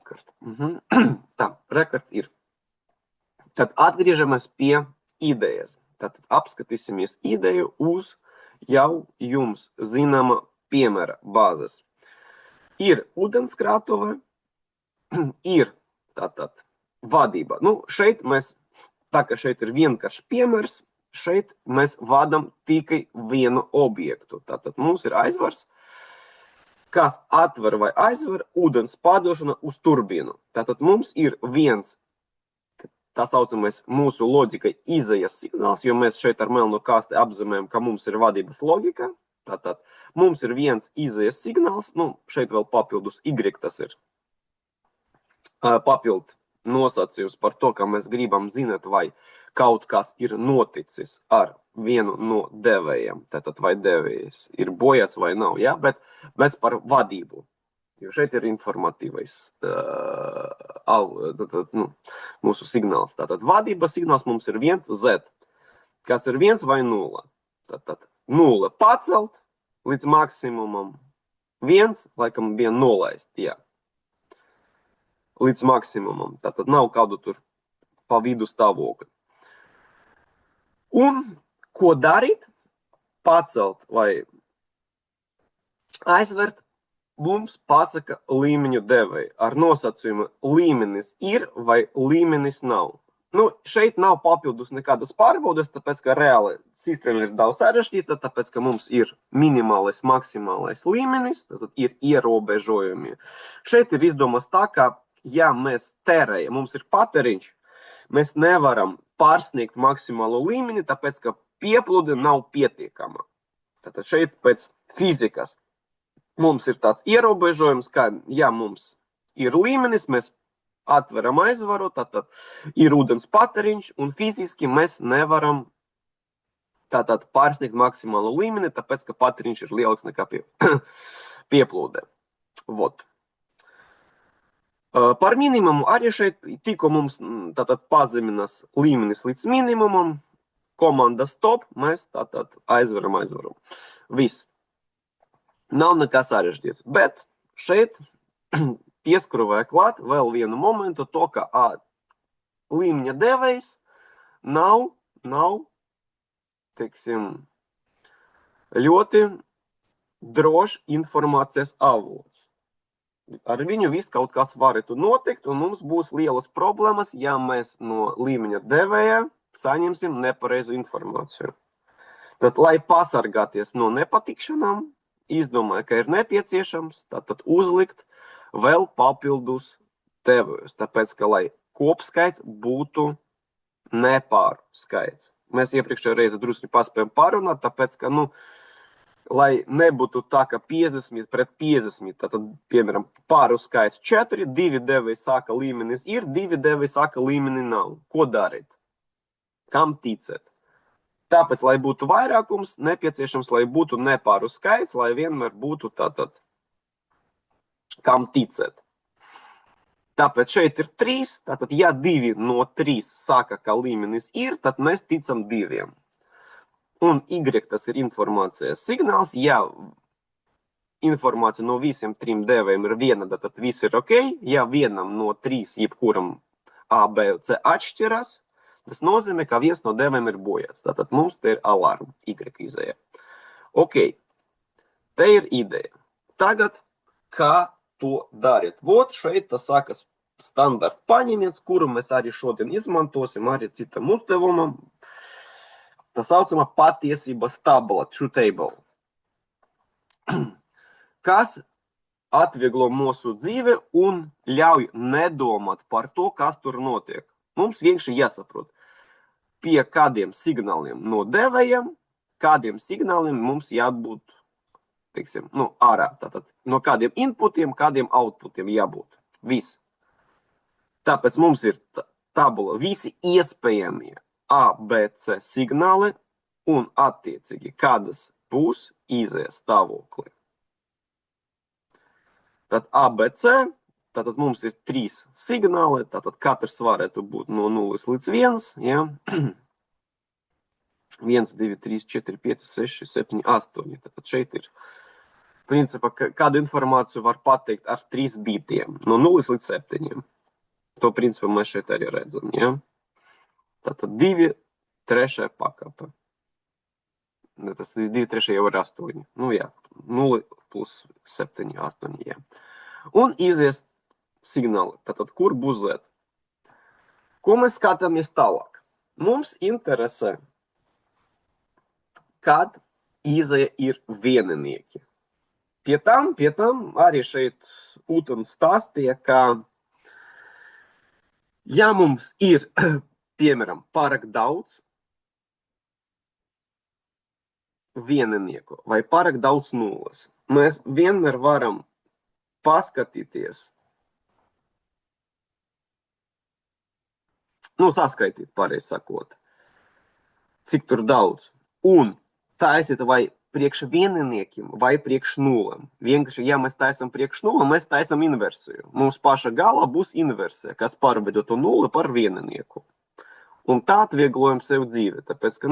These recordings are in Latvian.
rekord. Tā, rekord ir. Tad atgriežamies pie idejas. Tātad apskatīsimies ideju uz jau jums zināma piemēra bāzes. Ir ūdenskrātuve, ir tātad vadība. Nu, šeit mēs, tā kā šeit ir vienkārši piemērs, šeit mēs vadam tikai vienu objektu. Tātad mums ir aizvars, kas atver vai aizver ūdens pārdošana uz turbīnu. Tātad mums ir viens, tā saucamais mūsu loģikai izejas signāls, jo mēs šeit ar melno kasti apzīmējam, ka mums ir vadības logika. Tātad mums ir viens izejas signāls, nu, šeit vēl papildus Y tas ir papildu nosacījums par to, ka mēs gribam zināt, vai kaut kas ir noticis ar vienu no devējiem. Tātad vai devējs ir bojāts vai nav, ja? Bet mēs par vadību, jo šeit ir informatīvais mūsu signāls. Tātad vadības signāls mums ir 1Z, kas ir 1 vai 0. Tātad 0 pacelt līdz maksimumam, 1, laikam, bija nolaist, jā. Līdz maksimumam. Tātad nav kādu tur pa vidu stāvokli. Un ko darīt? Pacelt vai aizvert mums pasaka līmeņu devēji ar nosacījumu līmenis ir vai līmenis nav. Nu, šeit nav papildus nekādas pārbaudes, tāpēc, ka reāli sistēma ir daudz sarežģīta, tāpēc, ka mums ir minimālais, maksimālais līmenis, tātad ir ierobežojumi. Šeit ir izdomās tā, ka ja mēs tērējam, mums ir patēriņš, mēs nevaram pārsniegt maksimālo līmeni, tāpēc, ka pieplūde nav pietiekama. Tātad šeit pēc fizikas mums ir tāds ierobežojums, ka ja mums ir līmenis, mēs atveram aizvaru, tātad ir ūdens patēriņš, un fiziski mēs nevaram tātad pārsniegt maksimālo līmeni, tāpēc, ka patēriņš ir lielāks nekā pieplūde. Vot. Par minimumu arī šeit tikko mums tātad pazeminās līmenis līdz minimumam, komanda stop, mēs tātad aizveram. Viss. Nav nekas sarežģīts, bet šeit pieskrūvēja klāt vēl vienu momentu to, ka līmeņa devējs nav, teiksim, ļoti drošs informācijas avots. Ar viņu viss kaut kas varētu notikt, un mums būs lielas problēmas, ja mēs no līmeņa devēja saņemsim nepareizu informāciju. Tad, lai pasargāties no nepatikšanām, izdomāju, ka ir nepieciešams tātad uzlikt vēl papildus devējus, tāpēc, ka, lai kopskaits būtu nepāru skaits. Mēs iepriekšējā reize drusku paspējam pārunāt, tāpēc, ka, lai nebūtu tā, ka 50 pret 50, tātad, piemēram, pāru skaits 4, 2 devēji saka līmenis ir, 2 devēji saka līmeni nav. Ko darīt? Kam ticēt? Tāpēc, lai būtu vairākums, nepieciešams, lai būtu nepāru skaits, lai vienmēr būtu tātad, kam ticēt. Tāpēc šeit ir 3, tātad, ja 2 no 3 saka, ka līmenis ir, tad mēs ticam 2. Un Y tas ir informācijas signāls, ja informācija no visiem 3 devējiem ir viena, tad viss ir ok, ja vienam no 3, jebkuram A, B, C atšķiras, tas nozīmē, ka viens no devējiem ir bojāts. Tātad mums te ir alarma, Y izēja. Ok, te ir ideja. Tagad, kā to darīt? Vot šeit tas sākas standarta paņēmiens, kuru mēs arī šodien izmantosim, arī citam uzdevumam. Tā saucamā patiesības tabula, true table. Kas atvieglo mūsu dzīvi un ļauj nedomāt par to, kas tur notiek. Mums vienkārši jāsaprot, pie kādiem signāliem no devējiem, kādiem signāliem mums jābūt, teiksim, ārā. Tātad no kādiem inputiem, kādiem outputiem jābūt. Viss. Tāpēc mums ir tabula visi iespējamie A, B, C signāli un attiecīgi, kādas būs izējas stāvokli. Tad A, B, C, tātad mums ir 3 signāli, tātad katrs varētu būt no 0 līdz 1, ja? 1, 2, 3, 4, 5, 6, 7, 8, tātad šeit ir principā, kādu informāciju var pateikt ar 3 bitiem, no 0 līdz 7. To, principā, mēs šeit arī redzam, ja? Tātad 2 trešā pakāpe. Tas 2 trešie jau ir 8. Nu jā, 0 plus 7, 8, jā. Un izies signāli. Tātad, kur būs Z? Ko mēs skatāmies tālāk? Mums interesē, kad izēja ir vieninieki. Pie tam arī šeit Utens stāstīja, ka ja mums ir, piemēram, pārāk daudz vieninieku vai pārāk daudz nulles, mēs vienmēr varam paskatīties, saskaitīt, pareizi sakot, cik tur daudz, un taisīt vai priekš vieniniekiem vai priekš nulēm. Vienkārši, ja mēs taisam priekš nulēm, mēs taisam inversiju. Mums paša galā būs inversija, kas pārveido to nulli par vieninieku. Un tā atvieglojam sev dzīvi, tāpēc, ka,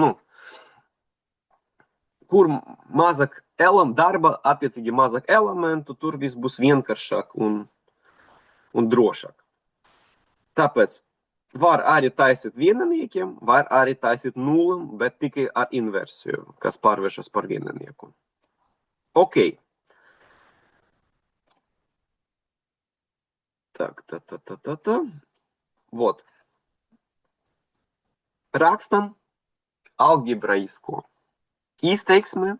kur mazāk darba, attiecīgi mazāk elementu, tur viss būs vienkāršāk un drošāk. Tāpēc var arī taisīt vieniniekiem, var arī taisīt nulēm, bet tikai ar inversiju, kas pārvēršas par vieninieku. Ok. Tā. Вот. Rakstam algebraisko izteiksmi,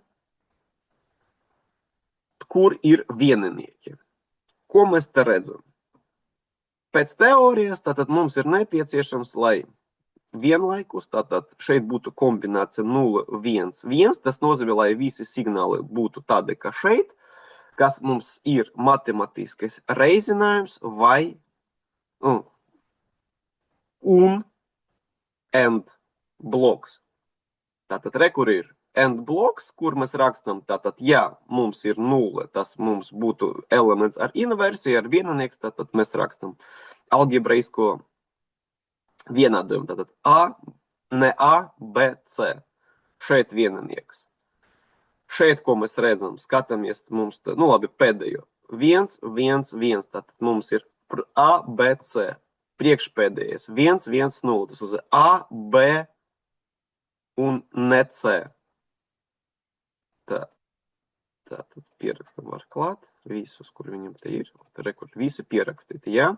kur ir vieninieki. Ko mēs te redzam? Pēc teorijas, tātad mums ir nepieciešams, lai vienlaikus, tātad šeit būtu kombinācija 0, 1, 1. Tas nozīmē, lai visi signāli būtu tādi, kā šeit, kas mums ir matemātiskais reizinājums vai un and bloks. Tātad kur ir and bloks, kur mēs rakstam, tātad, ja mums ir 0, tas mums būtu elements ar inversiju, ar vieninieks, tātad mēs rakstam algebraisko vienādojumu. Tātad ne A, B, C. Šeit vieninieks. Šeit, ko mēs redzam, skatāmies, mums, labi, pēdējo. 1, 1, 1. Tātad mums ir A, B, C. Priekšpēdējais. 1, 1, 0. Tas uz A, B un ne C. Tātad pierakstam var klāt visus, kur viņam te ir. Rekur, visi pierakstīti, jā.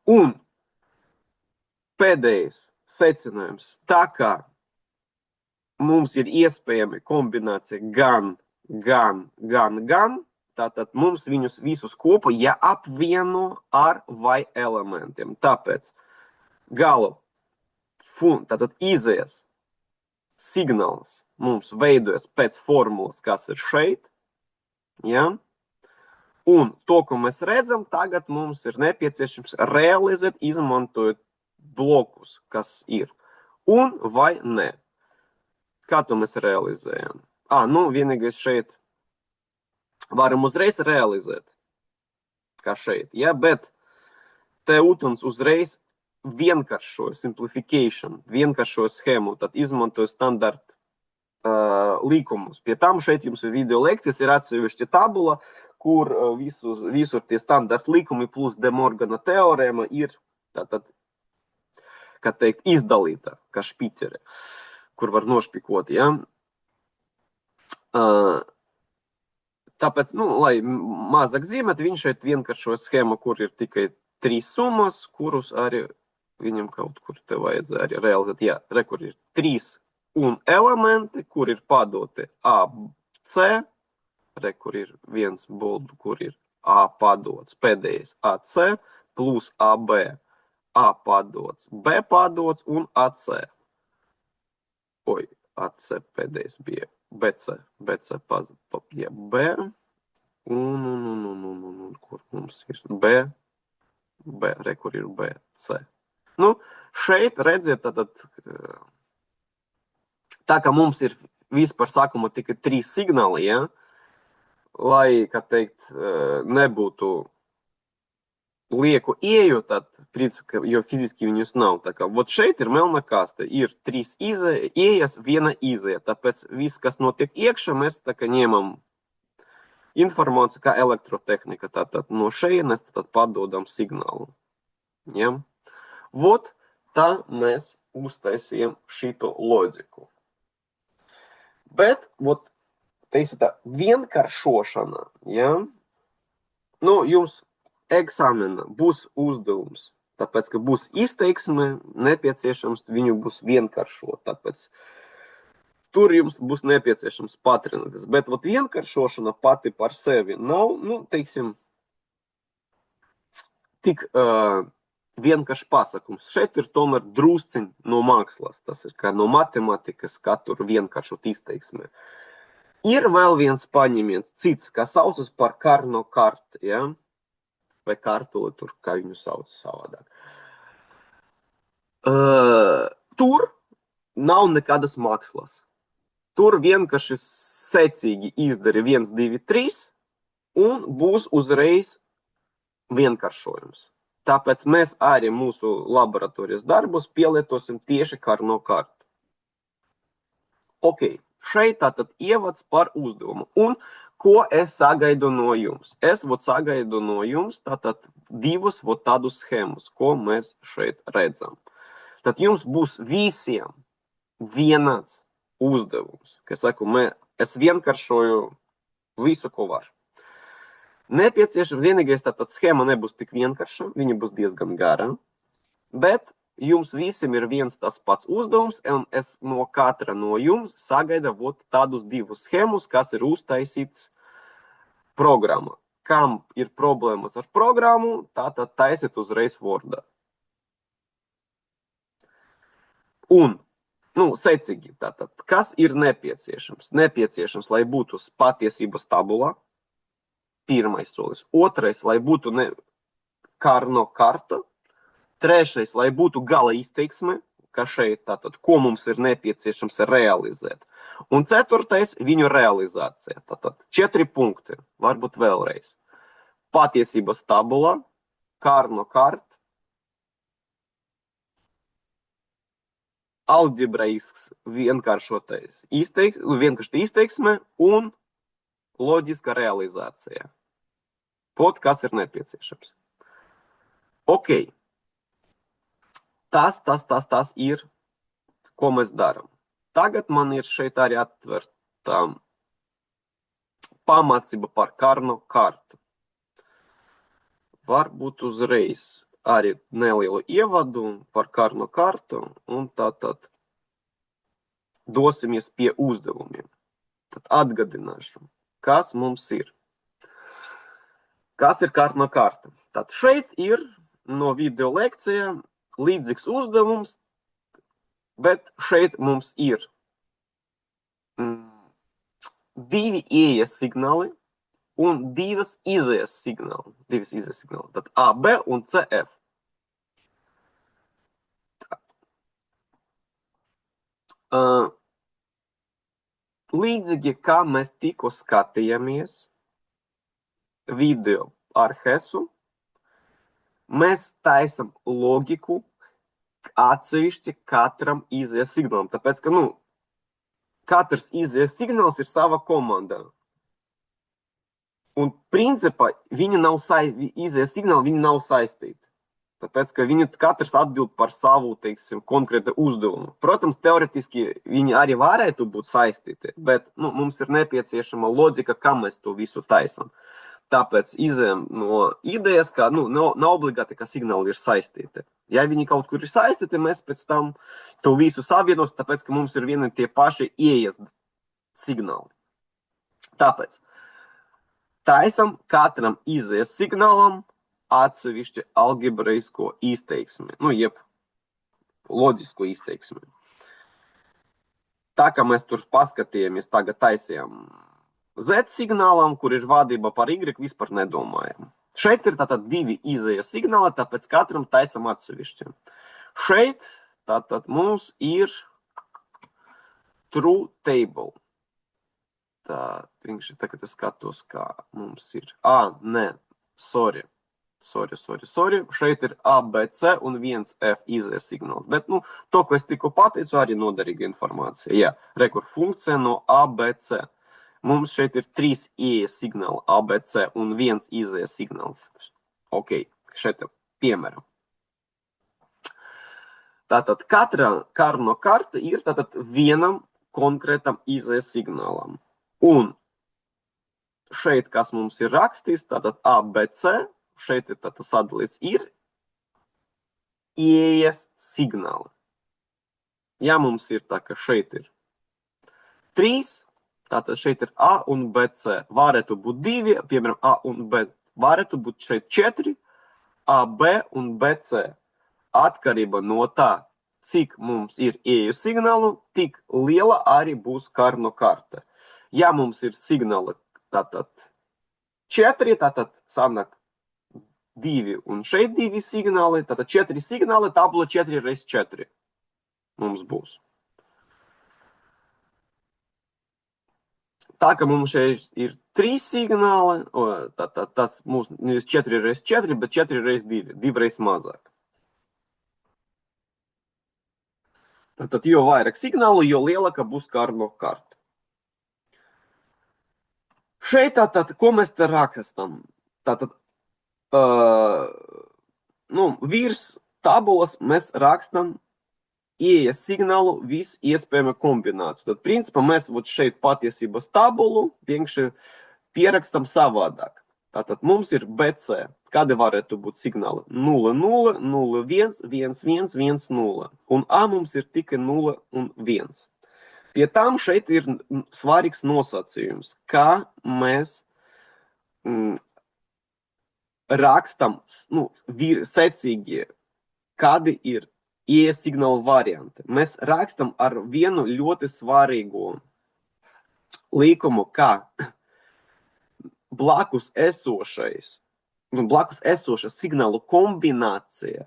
Un pēdējais secinājums. Tā kā mums ir iespējami kombinācija gan, tātad mums viņus visus kopā jāapvieno ar vai elementiem. Tāpēc tātad izējas signāls mums veidojas pēc formulas, kas ir šeit. Ja? Un to, ko mēs redzam, tagad mums ir nepieciešams realizēt, izmantojot blokus, kas ir. Un vai ne. Kā to mēs realizējam? Vienīgais šeit varam uzreiz realizēt, kā šeit. Ja? Bet te Utens uzreiz vienkāršoja simplification, vienkāršoja schēmu, tad izmantoja standarta līkumus. Pie tam šeit jums ir video lekcijas, ir atsevišķa tabula, kur visur tie standarta līkumi plus De Morgana teorēma ir, tātad, kā teikt, izdalīta, kā špicere, kur var nošpikot, ja? Tāpēc, lai mazāk zīmēt, viņš šeit vienkāršoja schēmu, kur ir tikai 3 summas, kurus arī viņam kaut kur te vajadzēja arī realizēt. Jā, kur ir 3 un elementi, kur ir padoti A, C, kur ir viens boldu, kur ir A padots, pēdējais AC, plus AB, A padots, B padots un AC. AC pēdējais bija BC ja, B, un kur mums ir B, kur ir BC. Šeit redziet, tā kā mums ir vispār sākumā tikai 3 signāli, ja, lai, kā teikt, nebūtu lieku ieju, tad, principā, jo fiziski viņus nav. Tā kā, šeit ir melna kaste, ir 3 iejas, 1 izēja. Tāpēc viss, kas notiek iekšā, mēs tā kā ņemam informācija kā elektrotehnika. Tātad no šeienes padodam signālu. Ja? Vot tā mēs uztaisījām šito loģiku. Bet, vot, teiksim tā, vienkāršošana, ja? Nu, jums eksāmena būs uzdevums, tāpēc, ka būs izteiksme, nepieciešams, viņu būs vienkāršot, tāpēc tur jums būs nepieciešams patrenēties. Bet, vot, vienkāršošana pati par sevi nav, nu, teiksim, tik vienkārši pasakums. Šeit ir tomēr drusciņ no mākslas, tas ir kā no matematikas, kā tur vienkāršot izteiksmē. Ir vēl viens paņēmiens, cits, kas saucas par Karno karti, ja? Vai kartuli, tur, kā viņu sauc savādāk. Tur nav nekādas mākslas. Tur vienkārši secīgi izdari 1, 2, 3 un būs uzreiz vienkāršojums. Tāpēc mēs arī mūsu laboratorijas darbus pielietosim tieši Karno kartu. Ok, šeit tātad ievads par uzdevumu. Un ko es sagaidu no jums? Es sagaidu no jums tātad divus tādus schēmus, ko mēs šeit redzam. Tad jums būs visiem vienāds uzdevums. Kā es saku, es vienkāršoju visu, ko var. Nepieciešams, vienīgais tātad schēma nebūs tik vienkārša, viņa būs diezgan gara, bet jums visiem ir viens tas pats uzdevums, un es no katra no jums sagaidu tādus divus schēmus, kas ir uztaisīts programma. Kam ir problēmas ar programmu, tātad taisiet uzreiz Wordā. Un, secīgi, tātad, kas ir nepieciešams? Nepieciešams, lai būtu patiesības tabula. Pirmais solis. Otrais, lai būtu Karno karta. Trešais, lai būtu gala izteiksme, ka šeit tātad, ko mums ir nepieciešams realizēt. Un ceturtais, viņu realizācija. Tātad 4 punkti, varbūt vēlreiz. Patiesības tabula, Karno karta, alģebraisks vienkāršotais izteiksme un loģiska realizācija. Pot, kas ir nepieciešams. Ok. Tas ir, ko mēs darām. Tagad man ir šeit arī atverta pamācība par Karno kartu. Varbūt uzreiz arī nelielu ievadu par Karno kartu un tātad dosimies pie uzdevumiem. Tad atgādināšu, kas mums ir. Kas ir Karno karta? Tad šeit ir no video lekcija līdzīgs uzdevums, bet šeit mums ir 2 ieejas signāli un 2 izejas signāli. Tad A, B un C, F. Līdzīgi kā mēs tikko skatījāmies video ar Hesu, mēs taisam loģiku atsevišķi katram izejas signālam. Tāpēc, ka, katrs izejas signāls ir sava komanda. Un, principā, izejas signāli viņi nav saistīti. Tāpēc, ka viņi katrs atbild par savu, teiksim, konkrētu uzdevumu. Protams, teoretiski viņi arī varētu būt saistīti, bet, mums ir nepieciešama loģika, kā mēs to visu taisam. Tāpēc izējam no idejas, ka nav obligāti, ka signāli ir saistīti. Ja viņi kaut kur ir saistīti, mēs pēc tam to visu savienos, tāpēc, ka mums ir vieni tie paši ieejas signāli. Tāpēc taisam katram izejas signālam atsevišķi algebraisko izteiksmi, jeb loģisko izteiksmi. Tā kā mēs tur paskatījāmies, tagad taisījām Z signālam, kur ir vadība par Y, vispār nedomājam. Šeit ir tātad 2 izejas signāli, tāpēc katram taisam atsevišķi. Šeit tātad mums ir true table. Tā, viņš ir tagad es skatos, kā mums ir. Sorry. Šeit ir A, B, C un 1 F izejas signāls. Bet, to, ko es tikko pateicu, arī noderīga informācija. Jā, rekur funkcija no A, B, C. Mums šeit ir 3 ieejas signāli ABC un 1 izējas signāls. Ok, šeit piemēram. Tātad katra karno karta ir tātad vienam konkrētam izējas signālam. Un šeit, kas mums ir rakstīts, tātad ABC, šeit ir tātad sadalīts, ir ieejas signāli. Ja mums ir tā, ka šeit ir 3, tātad šeit ir A un BC. Varētu būt 2, piemēram, A un B. Varētu būt šeit 4, AB un BC. Atkarība no tā, cik mums ir ieeju signālu, tik liela arī būs karno karte. Ja mums ir signāli tātad 4, tātad sanāk 2 un šeit 2 signāli, tātad 4 signāli, tabula 4 reiz 4 mums būs. Tā, ka mums šeit ir 3 signāli, tātad tas mums nevis 4 reiz 4, bet 4 reiz 2, 2 reiz mazāk. Tātad, jo vairāk signālu, jo lielāka būs karno karta. Šeit tātad, ko mēs te rakstam? Tātad, virs tabulas mēs rakstam ieejas signālu visu iespējamo kombināciju. Tad, principā, mēs šeit patiesības tabulu vienkārši pierakstam savādāk. Tātad mums ir BC. Kādi varētu būt signāli? 0, 0, 0, 1, 1, 1, 1, 0. Un A mums ir tikai 0 un 1. Pie tam šeit ir svarīgs nosacījums, kā mēs rakstam secīgi, kādi ir ieejas signālu varianti. Mēs rakstam ar vienu ļoti svarīgu likumu, kā blakus esoša signālu kombinācija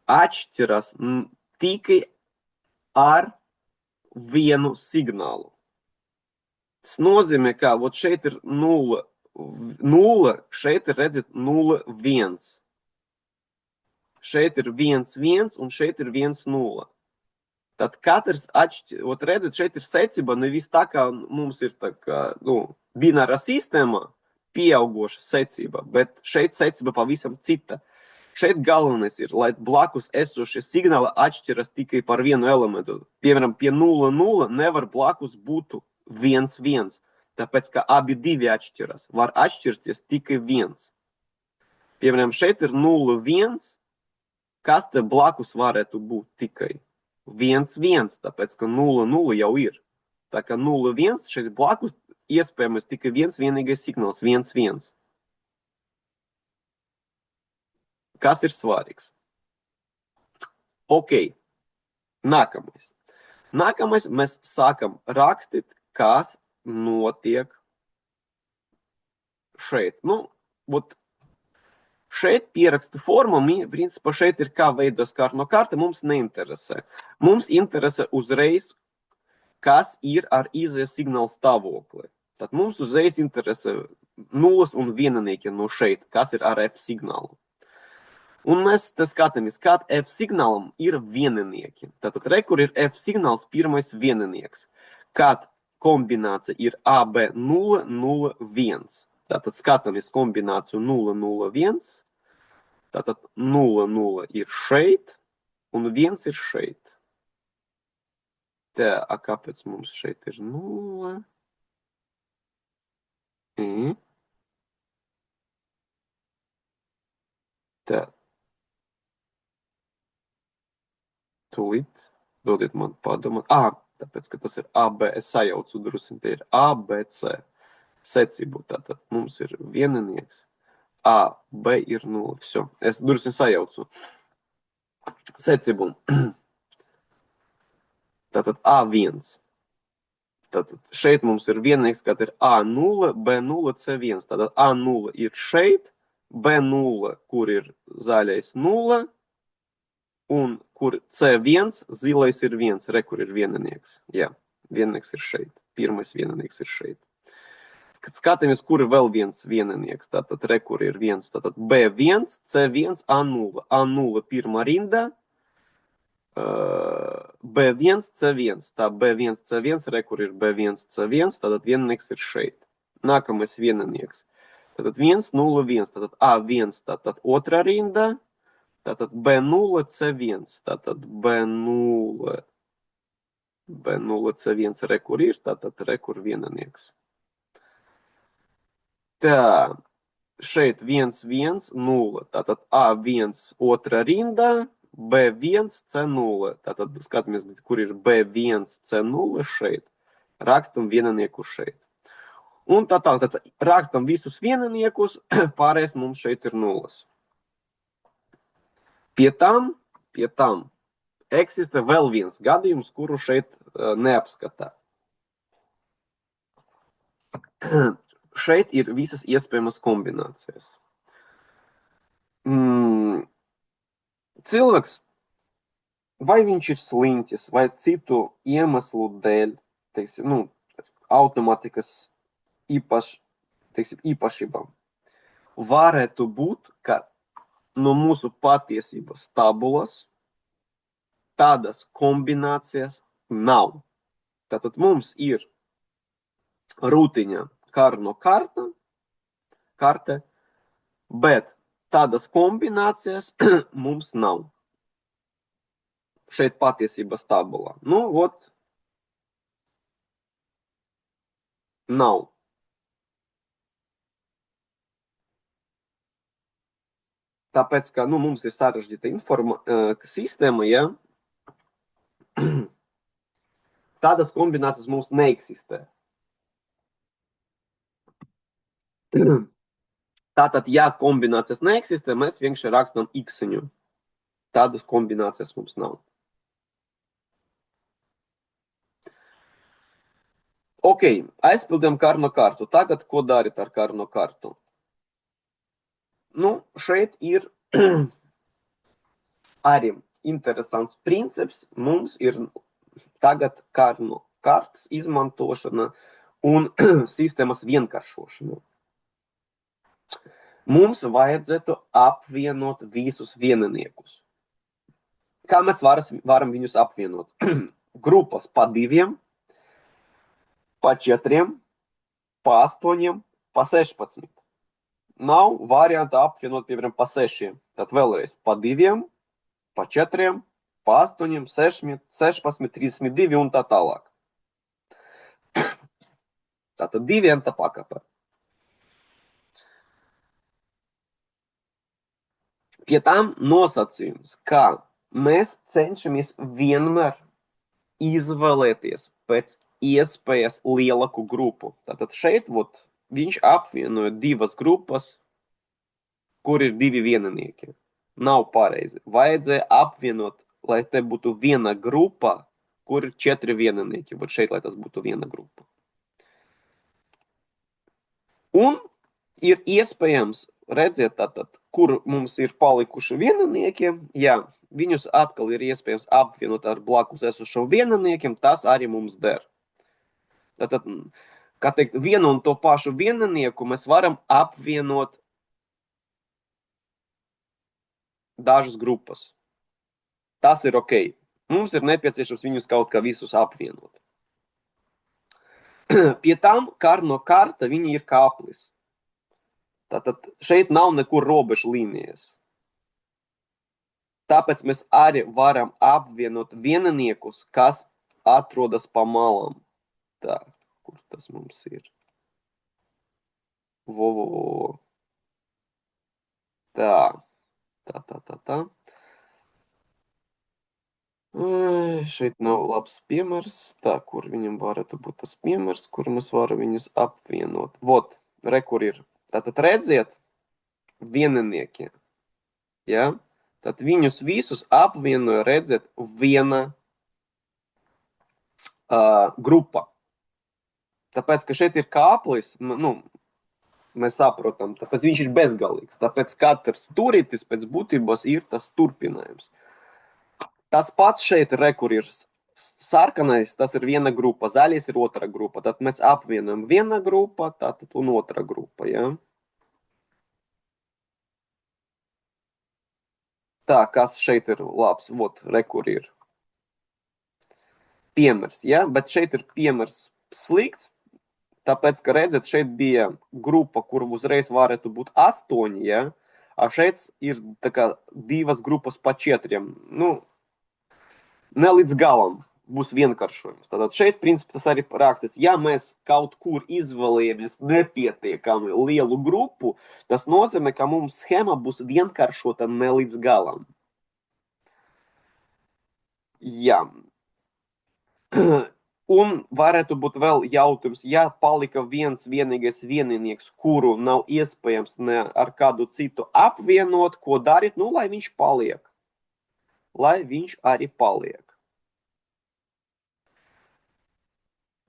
atšķiras tikai ar vienu signālu. Tas nozīmē, ka šeit ir 0, 0, šeit ir, redzat, 0, 1. Šeit ir 1, 1 un šeit ir 1, 0. Tad katrs redzat, šeit ir secība nevis tā, kā mums ir tā kā, binārā sistēmā pieaugoša secība, bet šeit secība pavisam cita. Šeit galvenais ir, lai blakus esošie signāli atšķiras tikai par vienu elementu. Piemēram, pie 0, 0 nevar blakus būt 1, 1, tāpēc, ka abi divi atšķiras. Var atšķirties tikai 1. Piemēram, šeit ir 0, 1, kas te blakus varētu būt tikai 1, 1, tāpēc, ka 0, 0 jau ir. Tā kā 0, 1, šeit blakus iespējams tikai viens vienīgais signāls, 1, 1. Kas ir svarīgs? Ok, nākamais. Nākamais mēs sākam rakstīt, kas notiek šeit. Šeit pierakstu forma, principā šeit ir kā veidos karno karte, mums neinteresē. Mums interesē uzreiz, kas ir ar izējas signālu stāvokli. Tad mums uzreiz interesē nulles un vieninieki no šeit, kas ir ar F signālu. Un mēs te skatāmies, kad F signālam ir vieninieki. Tātad rekur ir F signāls pirmais vieninieks. Kad kombinācija ir AB 0, 0, 1. Tātad skatāmies kombināciju 0, 0, 1. Tātad 0, 0 ir šeit un 1 ir šeit. Te, kāpēc mums šeit ir 0? Te. Tūlīt, dodiet man padomāt. Tāpēc, ka tas ir AB, es sajaucu drusim, te ir ABC. Secību, tātad mums ir vieninieks. A, B ir 0. Все, es drusim sajaucu. Secību. Tātad A1. Tātad šeit mums ir vieninieks, kad ir A0, B0, C1. Tātad A0 ir šeit, B0, kur ir zaļais 0, un kur C1, zilais ir 1, kur ir vieninieks. Jā, vieninieks ir šeit. Pirmais vieninieks ir šeit. Kad skatāmies, kur ir vēl viens vieninieks, tātad kur ir 1, tātad B1, C1, A0. A0 pirmā rinda, B1, C1. Tā B1, C1, re, kur ir B1, C1, tātad viennieks ir šeit. Nākamais viennieks. Tātad 1, 0, 1. Tātad A1, tātad otrā rinda. Tātad B0, C1. Tātad B0, B0, C1, re, kur ir. Tātad re, kur viennieks. Tā. Šeit 1, 1, 0. Tātad A1 otrā rindā, B1, C0. Tātad skatāmies, kur ir B1, C0 šeit. Rakstam viennieku šeit. Un tātad rakstam visus vienniekus, pārējais mums šeit ir nulles. Pie tam eksistē vēl viens gadījums, kuru šeit neapskatā. Šeit ir visas iespējamas kombinācijas. Cilvēks, vai viņš ir sliņķis, vai citu iemeslu dēļ, teiksim, automātikas īpašībām, varētu būt, ka no mūsu patiesības tabulas tādas kombinācijas nav. Tātad mums ir rutiņa Karno karte, bet tādas kombinācijas mums nav. Šeit patiesības tabulā. Nav. Tāpēc, ka mums ir sarežģīta sistēma, ja? Tādas kombinācijas mums neeksistē. Tātad, ja kombinācijas neeksistē, mēs vienkārši rakstam x-iņu. Tādas kombinācijas mums nav. Ok, aizpildījām Karno kartu. Tagad, ko darīt ar Karno kartu? Šeit ir arī interesants princips. Mums ir tagad Karno kartas izmantošana un sistēmas vienkāršošana. Mums vajadzētu apvienot visus vienniekus. Kā mēs varam viņus apvienot? Grupas pa 2, pa 4, pa 8, pa 16. Nav varianta apvienot, piemēram, pa 6. Tad vēlreiz pa 2, pa 4, pa 8, 6, 16, 32 un tā tālāk. Tātad 2 pakapa. Pie tam nosacījums, ka mēs cenšamies vienmēr izvēlēties pēc iespējas lielāku grupu. Tātad šeit viņš apvienoja 2 grupas, kur ir 2 viennieki. Nav pareizi. Vajadzēja apvienot, lai te būtu viena grupa, kur ir 4 viennieki. Šeit, lai tas būtu viena grupa. Un ir iespējams redzēt, tātad, kur mums ir palikuši viennieki. Jā, viņus atkal ir iespējams apvienot ar blakus esošo vienniekiem, tas arī mums der. Tātad, kā teikt, vienu un to pašu viennieku mēs varam apvienot dažas grupas. Tas ir ok. Mums ir nepieciešams viņus kaut kā visus apvienot. Pie tam Karno karta viņa ir kāplis. Tātad šeit nav nekur robežu līnijas. Tāpēc mēs arī varam apvienot vienniekus, kas atrodas pa malām. Tā, kur tas mums ir? Tā. Šeit nav labs piemērs. Tā, kur viņam varētu būt tas piemērs, kur mēs varam viņus apvienot. Re, kur ir. Tātad redziet, viennieki. Ja? Tad viņus visus apvienoja, redziet, viena grupa. Tāpēc, ka šeit ir kāplis, mēs saprotam, tāpēc viņš ir bezgalīgs. Tāpēc katrs turītis pēc būtības ir tas turpinājums. Tas pats šeit, re, kur ir sarkanais, tas ir viena grupa, zaļais ir otra grupa. Tad mēs apvienam viena grupa, tātad un otra grupa, ja? Tā, kas šeit ir labs, re, kur ir piemērs, ja? Bet šeit ir piemērs slikts, tāpēc, ka redzat, šeit bija grupa, kur uzreiz varētu būt 8, ja? A šeit ir tā kā 2 grupas pa 4. Nu, ne līdz galam būs vienkāršojums. Tātad šeit, principā, tas arī rakstīts, ja mēs kaut kur izvēlējamies nepietiekami lielu grupu, tas nozīmē, ka mums schēma būs vienkāršota ne līdz galam. Jā. Un varētu būt vēl jautājums, ja palika viens vienīgais vieninieks, kuru nav iespējams ne ar kādu citu apvienot, ko darīt, nu, lai viņš paliek. Lai viņš arī paliek.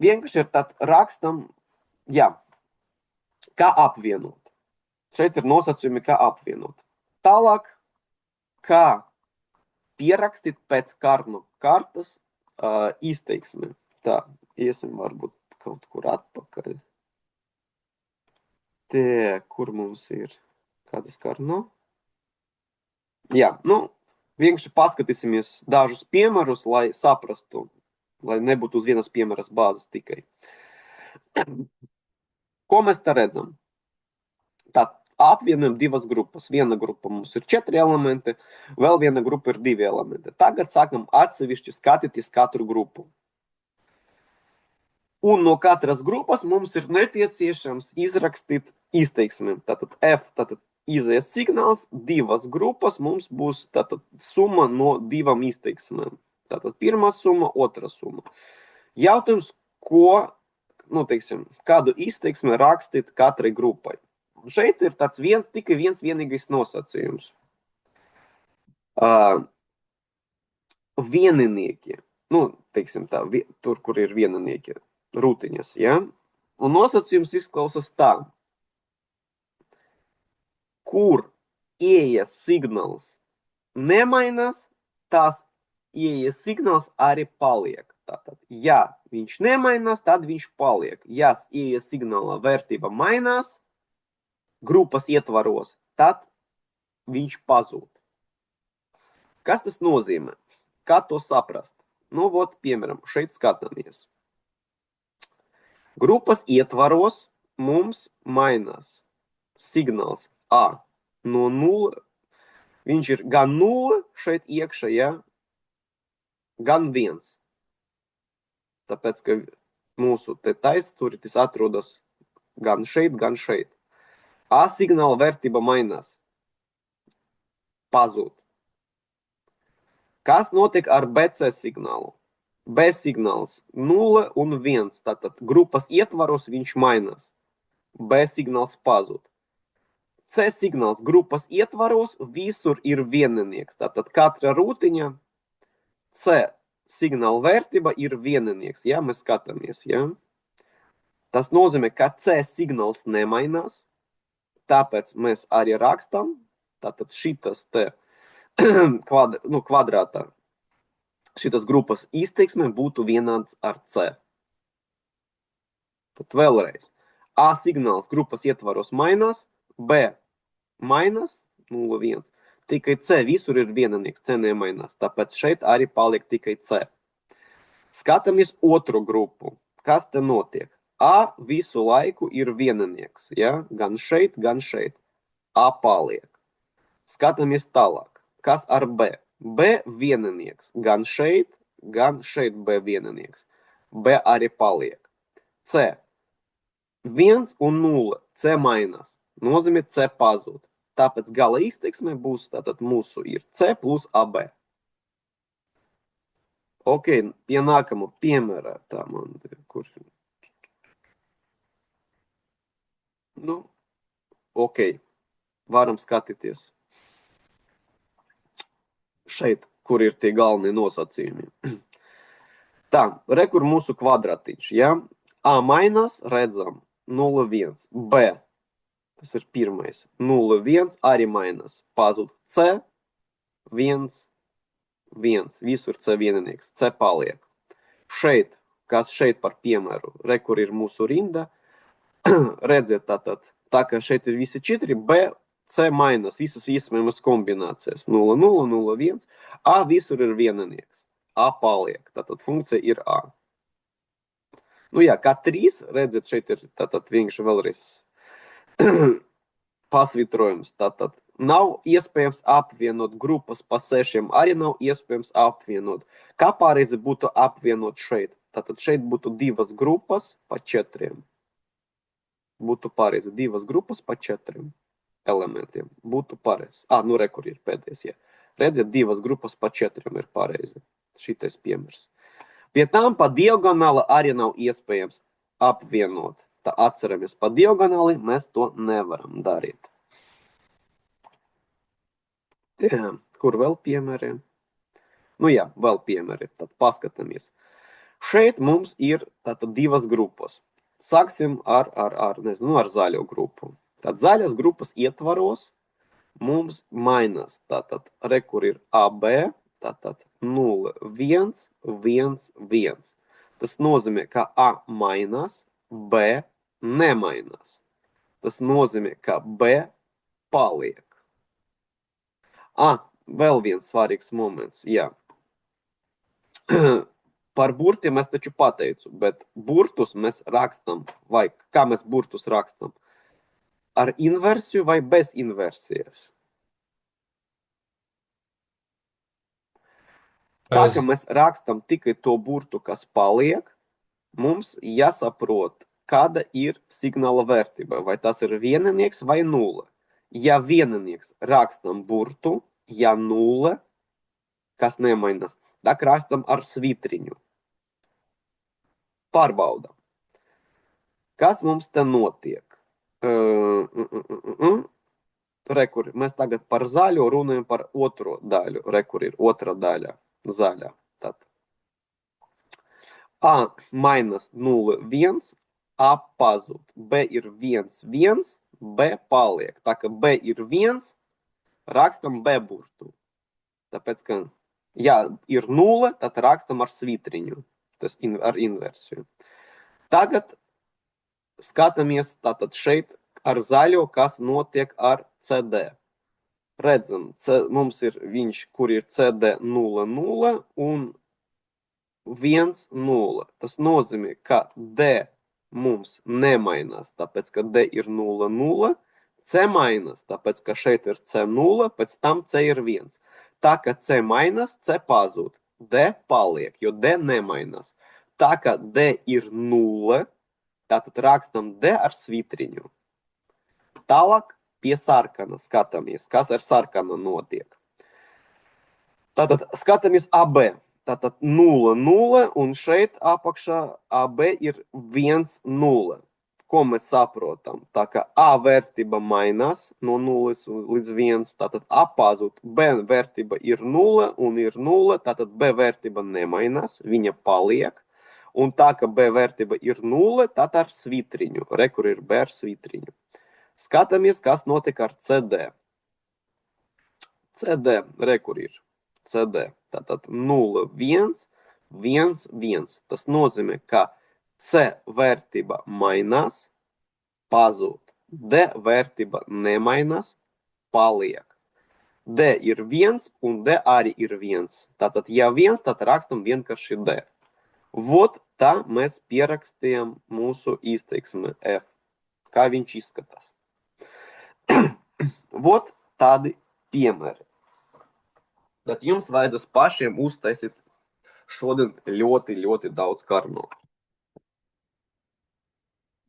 Vienkārši ir tad rakstam, jā, kā apvienot. Šeit ir nosacījumi, kā apvienot. Tālāk, kā pierakstīt pēc karnu kartas izteiksmi. Tā, iesim varbūt kaut kur atpakaļ. Te, kur mums ir kādas karno? Jā, nu, vienkārši paskatīsimies dažus piemērus, lai saprastu, lai nebūtu uz vienas piemēras bāzes tikai. Ko mēs te redzam? Tā, apvienojam 2 grupas. Viena grupa mums ir 4 elementi, vēl viena grupa ir 2 elementi. Tagad sākam atsevišķi skatīties katru grupu. Un no katras grupas mums ir nepieciešams izrakstīt izteiksmi. Tātad F, tātad izies signāls, 2 grupas mums būs tātad summa no 2 izteiksmēm. Tātad pirmā summa, otrā summa. Jautājums, ko, nu, teiksim, kādu izteiksmi rakstīt katrai grupai. Šeit ir tāds tikai viens vienīgais nosacījums. Vieninieki, nu, teiksim tā, tur, kur ir vieninieki, rutiņas, ja? Un nosacījums izklausās tā. Kur ieejas signāls nemainās, tās ieejas signāls arī paliek. Tātad, ja viņš nemainās, tad viņš paliek. Ja ieejas signāla vērtība mainās, grupas ietvaros, tad viņš pazūd. Kas tas nozīmē? Kā to saprast? Nu, vot, piemēram, šeit skatāmies. Grupas ietvaros mums mainās signāls A no 0. Viņš ir gan 0 šeit iekšā, ja? Gan 1. Tāpēc, ka mūsu te taisstūris atrodas gan šeit, gan šeit. A signāla vērtība mainās. Pazūd. Kas notiek ar BC signālu? B signāls 0 un 1. Tātad grupas ietvaros viņš mainās. B signāls pazūd. C signāls grupas ietvaros visur ir vieninieks. Tātad katra rūtiņa C signāla vērtība ir vieninieks. Ja mēs skatāmies, ja? Tas nozīmē, ka C signāls nemainās. Tāpēc mēs arī rakstam. Tātad šitas te kvadrātā. Šitas grupas izteiksme būtu vienāds ar C. Tad vēlreiz. A signāls grupas ietvaros mainās, B mainās, 0, 1. Tikai C visur ir vieninieks, C nemainās. Tāpēc šeit arī paliek tikai C. Skatāmies otru grupu. Kas te notiek? A visu laiku ir vieninieks, ja? Gan šeit, gan šeit. A paliek. Skatāmies tālāk. Kas ar B? B vieninieks. Gan šeit B vieninieks. B arī paliek. C. 1 un 0. C mainās. Nozīmē C pazūd. Tāpēc gala izteiksme būs tātad mūsu ir C plus AB. Ok, pie nākamo piemēra. Tā man, kur... Nu, ok. Varam skatīties. Šeit, kur ir tie galvenie nosacījumi. Tā, re, kur mūsu kvadratiņš, ja? A mainās, redzam, 0, 1. B, tas ir pirmais, 0, 1, arī mainās. Pazūd C, 1, 1. Visur C vieninieks, C paliek. Šeit, kas šeit par piemēru, re, kur ir mūsu rinda, redziet tātad, tā kā šeit ir visi 4, B, C mainās, visas iespējamas kombinācijas. 0, 0, 0, 1. A visur ir vieninieks. A paliek. Tātad funkcija ir A. Nu jā, kā 3, redziet, šeit ir tātad vienkārši vēlreiz pasvitrojums. Tātad nav iespējams apvienot grupas pa 6, arī nav iespējams apvienot. Kā pareizi būtu apvienot šeit? Tātad šeit būtu 2 grupas pa 4. Būtu pareizi 2 grupas pa 4 elementiem. Būtu pareizi. Nu re, kur ir pēdējais, jā. Redziet, 2 grupas pa 4 ir pareizi. Šitais piemērs. Pie tām pa diagonāli arī nav iespējams apvienot. Tā atceramies, pa diagonāli mēs to nevaram darīt. Jā, kur vēl piemēri? Nu jā, vēl piemēri. Tad paskatāmies. Šeit mums ir tātad 2 grupas. Sāksim ar zaļo grupu. Tad zaļas grupas ietvaros mums mainās. Tātad re, kur ir AB, tātad 0, 1, 1, 1. Tas nozīmē, ka A mainās, B nemainās. Tas nozīmē, ka B paliek. Vēl viens svarīgs moments, jā. Par burtiem es taču pateicu, bet burtus mēs rakstam, vai kā mēs burtus rakstam? Ar inversiju vai bez inversijas? Tā, ka mēs rakstam tikai to burtu, kas paliek, mums jāsaprot, kāda ir signāla vērtība, vai tas ir vieninieks vai 0. Ja vieninieks rakstam burtu, ja 0, kas nemainās, tad rakstam ar svitriņu. Pārbaudam. Kas mums te notiek? Re, kur mēs tagad par zaļo runājam par otro daļu. Re, kur ir otra daļa zaļā. Tad. A mainās 0, 1, A pazūd. B ir 1, 1, B paliek. Tā kā B ir 1, rakstam B burtu. Tāpēc, ka, ja ir 0, tad rakstam ar svitriņu. Tas ar inversiju. Tagad skatāmies tātad šeit ar zaļo, kas notiek ar CD. Redzam, mums ir viņš, kur ir CD 0, 0 un 1, 0. Tas nozīmē, ka D mums nemainās, tāpēc, ka D ir 0, 0. C mainās, tāpēc, ka šeit ir C0, pēc tam C ir 1. Tā, ka C mainās, C pazūd. D paliek, jo D nemainās. Tā, ka D ir 0, tātad rakstam D ar svitriņu. Tālāk pie sarkana skatāmies, kas ar sarkanu notiek. Tātad skatāmies AB. Tātad 0, 0 un šeit apakšā AB ir 1, 0. Ko mēs saprotam? Tā kā A vērtība mainās no 0 līdz 1, tātad A pazūd. B vērtība ir 0 un ir 0, tātad B vērtība nemainās, viņa paliek. Un tā, ka B vērtība ir 0, tad ar svitriņu. Re, kur ir B ar svitriņu. Skatāmies, kas notiek ar CD. CD, re, kur ir CD. Tātad 0, 1, 1, 1. Tas nozīmē, ka C vērtība mainās, pazūd. D vērtība nemainās, paliek. D ir 1 un D arī ir 1. Tātad, ja 1, tad rakstam vienkārši D. Vot tā mēs pierakstījām mūsu izteiksmi F. Kā viņš izskatās. Vot tādi piemēri. Tad jums vajadzēs pašiem uztaisīt šodien ļoti, ļoti daudz karno.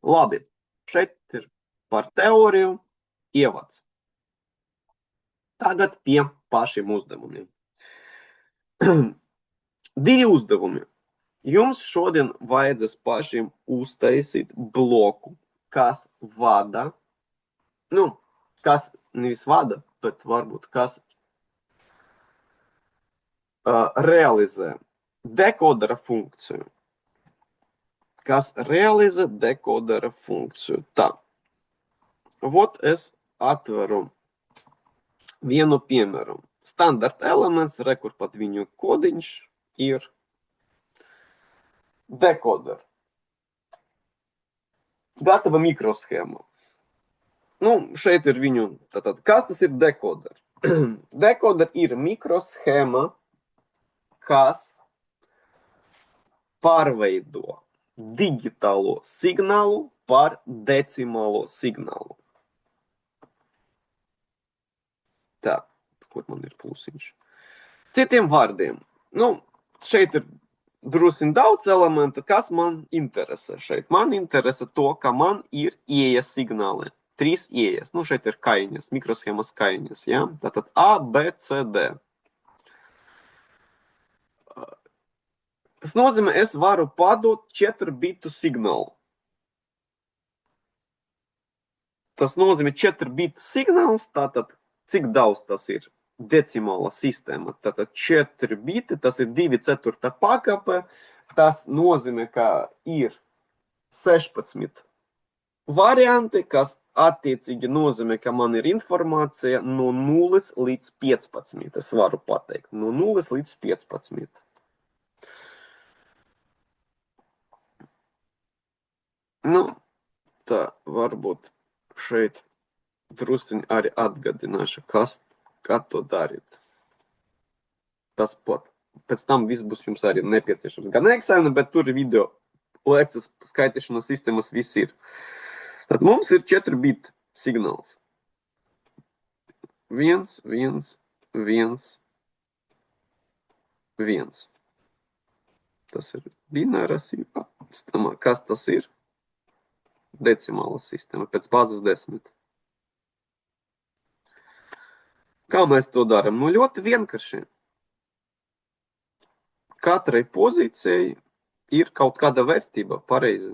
Labi, šeit ir par teoriju ievads. Tagad pie pašiem uzdevumiem. 2 uzdevumi. Jums šodien vajadzēs pašiem uztaisīt bloku, kas vada, kas nevis vada, bet varbūt kas realizē dekodera funkciju. Kas realizē dekodera funkciju. Tā. Vot es atveru vienu piemēru. Standarta elements, re, kur pat viņu kodiņš ir. Dekoder. Gatava mikroshēma. Šeit ir viņu, tātad, kas tas ir dekoder? Dekoder ir mikroshēma, kas pārveido digitālo signālu par decimālo signālu. Tā, kur man ir plusiņš? Citiem vārdiem, šeit ir drusku daudz elementu, kas man interesē šeit. Man interesē to, ka man ir ieejas signāli. 3 ieejas. Šeit ir kaiņas, mikroshēmas kaiņas. Ja? Tātad A, B, C, D. Tas nozīmē, es varu padot 4 bitu signālu. Tas nozīmē 4 bitu signāls, tātad cik daudz tas ir? Decimāla sistēma. Tātad 4 biti, tas ir 2/4 pakāpe. Tas nozīmē, ka ir 16 varianti, kas attiecīgi nozīmē, ka man ir informācija no 0 līdz 15. Es varu pateikt, no 0 līdz 15. Tā varbūt šeit drusciņi arī atgādināšu, kā to darīt. Tas pat. Pēc tam viss būs jums arī nepieciešams. Gan eksāmena, bet tur video lekcijas skaitīšanas sistēmas viss ir. Tad mums ir 4 bitu signāls. 1, 1, 1, 1. Tas ir binārā sistēma. Kas tas ir? Decimāla sistēma, pēc bāzes 10. Kā mēs to darām? Ļoti vienkārši. Katrai pozīcijai ir kaut kāda vērtība, pareizi.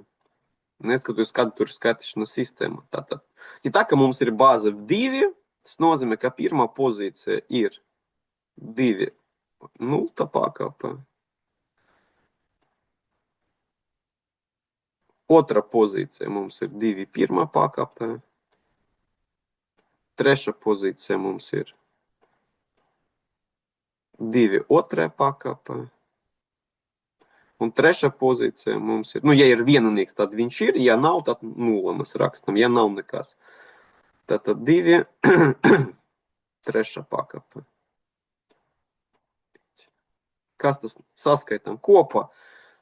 Neskatoties, kāda tur ir skaitīšanas sistēma. Tātad, tā kā mums ir bāze 2, tas nozīmē, ka pirmā pozīcija ir 2 nulta pakāpe. Otra pozīcija mums ir 2 pirmā pakāpe. Treša pozīcija mums ir 2 otrā pakāpe. Un trešā pozīcija mums ir, ja ir vienanieks, tad viņš ir, ja nav, tad 0 mēs rakstam, ja nav nekas. Tātad 2 trešā pakāpe. Kas tas saskaitam kopā?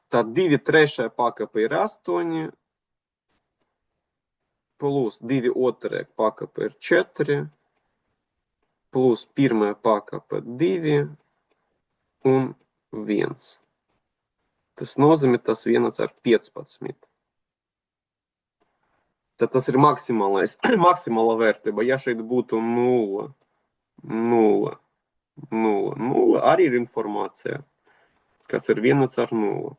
Tad 2 trešā pakāpe ir 8, plus 2 otrā pakāpe ir 4, plus pirmā pakāpe 2 un 1. Tas nozīmē, tas vienāds ar 15. Tad tas ir maksimāla vērtība. Ja šeit būtu 0, 0, 0, 0, arī ir informācija, kas ir vienāds ar 0.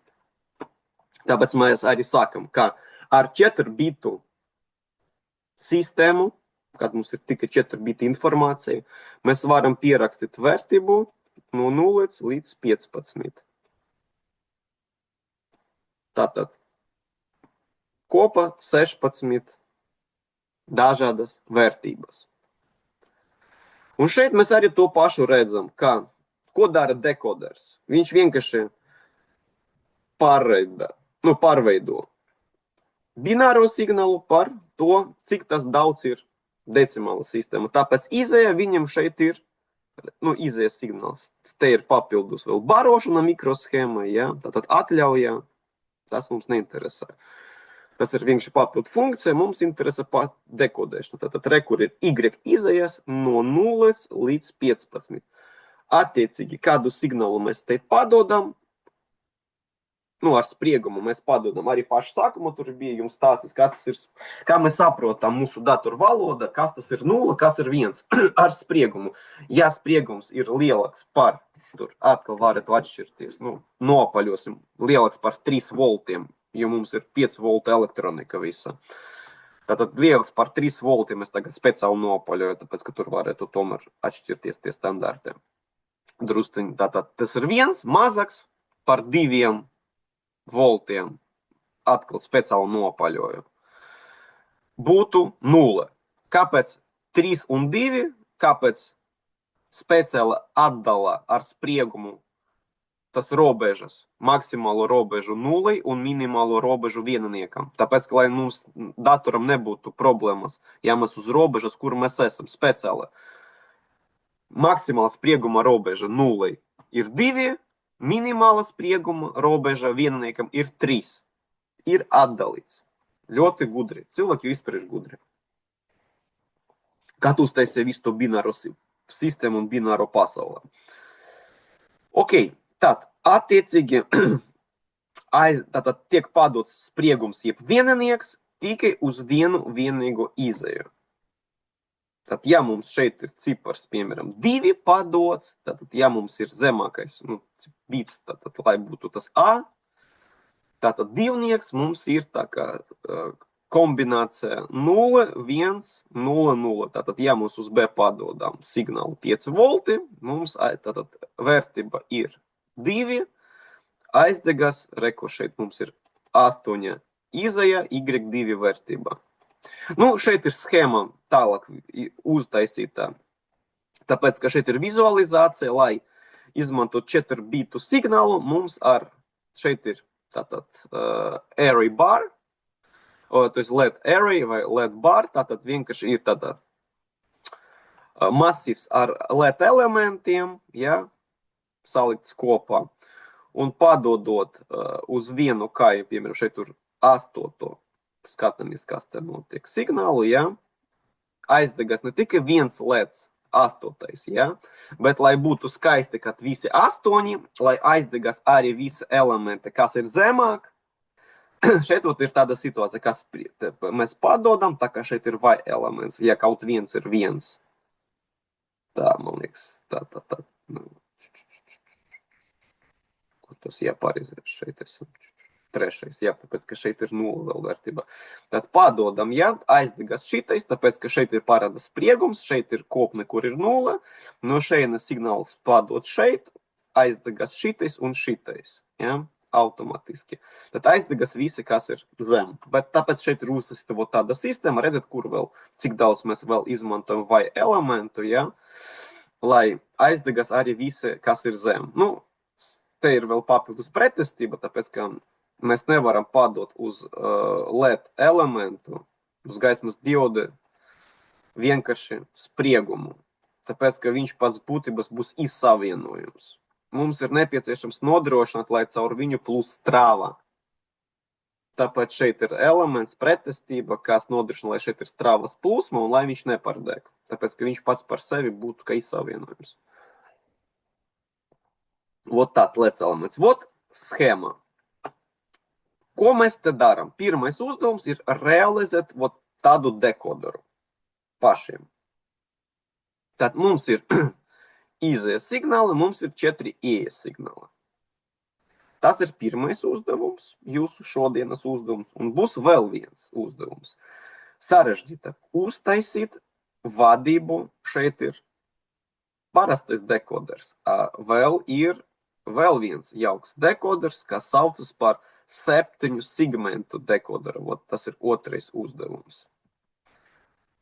Tāpēc mēs arī sakam, ka ar 4 bitu sistēmu, kad mums ir tikai 4 biti informācija, mēs varam pierakstīt vērtību no 0 līdz 15. Tātad kopā 16 dažādas vērtības. Un šeit mēs arī to pašu redzam, ko dara dekoders. Viņš vienkārši pārveido bināro signālu par to, cik tas daudz ir decimāla sistēma. Tāpēc izēja viņam šeit ir izējas signāls. Te ir papildus vēl barošana mikroshēma, ja? Tātad atļaujā. Tas mums neinteresē. Tas ir vienkārši papildu funkcija, mums interesē pat dekodēšana. Tātad rekur ir Y izējas no 0 līdz 15. Attiecīgi, kādu signālu mēs te padodam, ar spriegumu mēs padodam. Arī pašu sākumu tur bija jums stāstis, kā mēs saprotam mūsu datoru valoda, kas tas ir 0, kas ir 1 ar spriegumu. Ja spriegums ir lielāks par, tur atkal varat atšķirties, nopaļosim, lielāks par 3 voltiem, jo mums ir 5 volta elektronika visa. Tātad lielāks par 3 voltiem es tagad speciāli nopaļoju, tāpēc, ka tur varētu tomēr atšķirties tie standarti. Drusciņi, tātad tas ir 1 mazāks par 2 voltiem, atkal speciāli nopaļoju. Būtu 0. Kāpēc 3 un 2? Kāpēc speciāli atdala ar spriegumu tas robežas, maksimālo robežu 0 un minimālo robežu vienaniekam? Tāpēc, lai mums datoram nebūtu problēmas, ja mēs uz robežas, kur mēs esam speciāli. Maksimāla sprieguma robeža 0 ir 2, minimāla sprieguma robeža vienniekam ir 3. Ir atdalīts. Ļoti gudri. Cilvēki vispār ir gudri. Kā tu uztaisīji visu to bināro sistēmu un bināro pasaulē. Ok, tad attiecīgi tātad tiek padots spriegums jeb viennieks tikai uz vienu vienīgo izēju. Tad, ja mums šeit ir cipars, piemēram, 2 padots, tad, ja mums ir zemākais bits, tad, lai būtu tas A, tātad divnieks mums ir tā kā kombinācija 0, 1, 0, 0. Tātad, ja mums uz B padodām signālu 5 volti, mums tātad vērtība ir 2, aizdegas, reko šeit mums ir 8 izēja, Y2 vērtība. Nu, šeit ir schēma tālāk uztaisītā, tāpēc, ka šeit ir vizualizācija, lai izmantot 4 bitu signālu, mums šeit ir tātad array bar, to есть LED array vai LED bar, tātad vienkārši ir tātad masīvs ar LED elementiem, ja, salikts kopā, un padodot uz vienu kāju, piemēram, šeit tur 8. Skatāmies, kas te notiek signālu, ja, aizdegas ne tikai viens leds 8, ja, bet lai būtu skaisti, kad visi 8, lai aizdegas arī visi elementi, kas ir zemāk, šeit ir tāda situācija, kas mēs padodam, tā kā šeit ir vai elements, ja kaut viens ir 1. Tā, man liekas, tā. Kur tas jāpareizē? Šeit esam. 3, jā, tāpēc, ka šeit ir 0 vēl vērtība. Tad padodam, ja, aizdegas šitais, tāpēc, ka šeit ir parāda spriegums, šeit ir kopne, kur ir 0, no šeina signāls padod šeit, aizdegas šitais un šitais, ja, automatiski. Tad aizdegas visi, kas ir zem. Bet tāpēc šeit ir uzsista tāda sistēma, redzat, kur vēl, cik daudz mēs vēl izmantojam vai elementu, ja, lai aizdegas arī visi, kas ir zem. Nu, te ir vēl papildus pretestība, tāpēc, ka mēs nevaram padot uz LED elementu, uz gaismas diode vienkārši spriegumu, tāpēc, ka viņš pats būtības būs izsavienojums. Mums ir nepieciešams nodrošināt, lai caur viņu plūs strāva. Tāpēc šeit ir elements pretestība, kas nodrošina, lai šeit ir strāvas plūsma un lai viņš nepardeg. Tāpēc, ka viņš pats par sevi būtu kā izsavienojums. Vot tāds LED elements. Vot schēma. Ko mēs te darām? Pirmais uzdevums ir realizēt tādu dekoderu pašiem. Tad mums ir izējas signāli, mums ir 4 ieejas signāli. Tas ir pirmais uzdevums, jūsu šodienas uzdevums, un būs vēl viens uzdevums. Sarežģītāk uztaisīt vadību, šeit ir parastais dekoders. Vēl viens jauks dekoders, kas saucas par 7 segmentu dekoderu. Tas ir otrais uzdevums.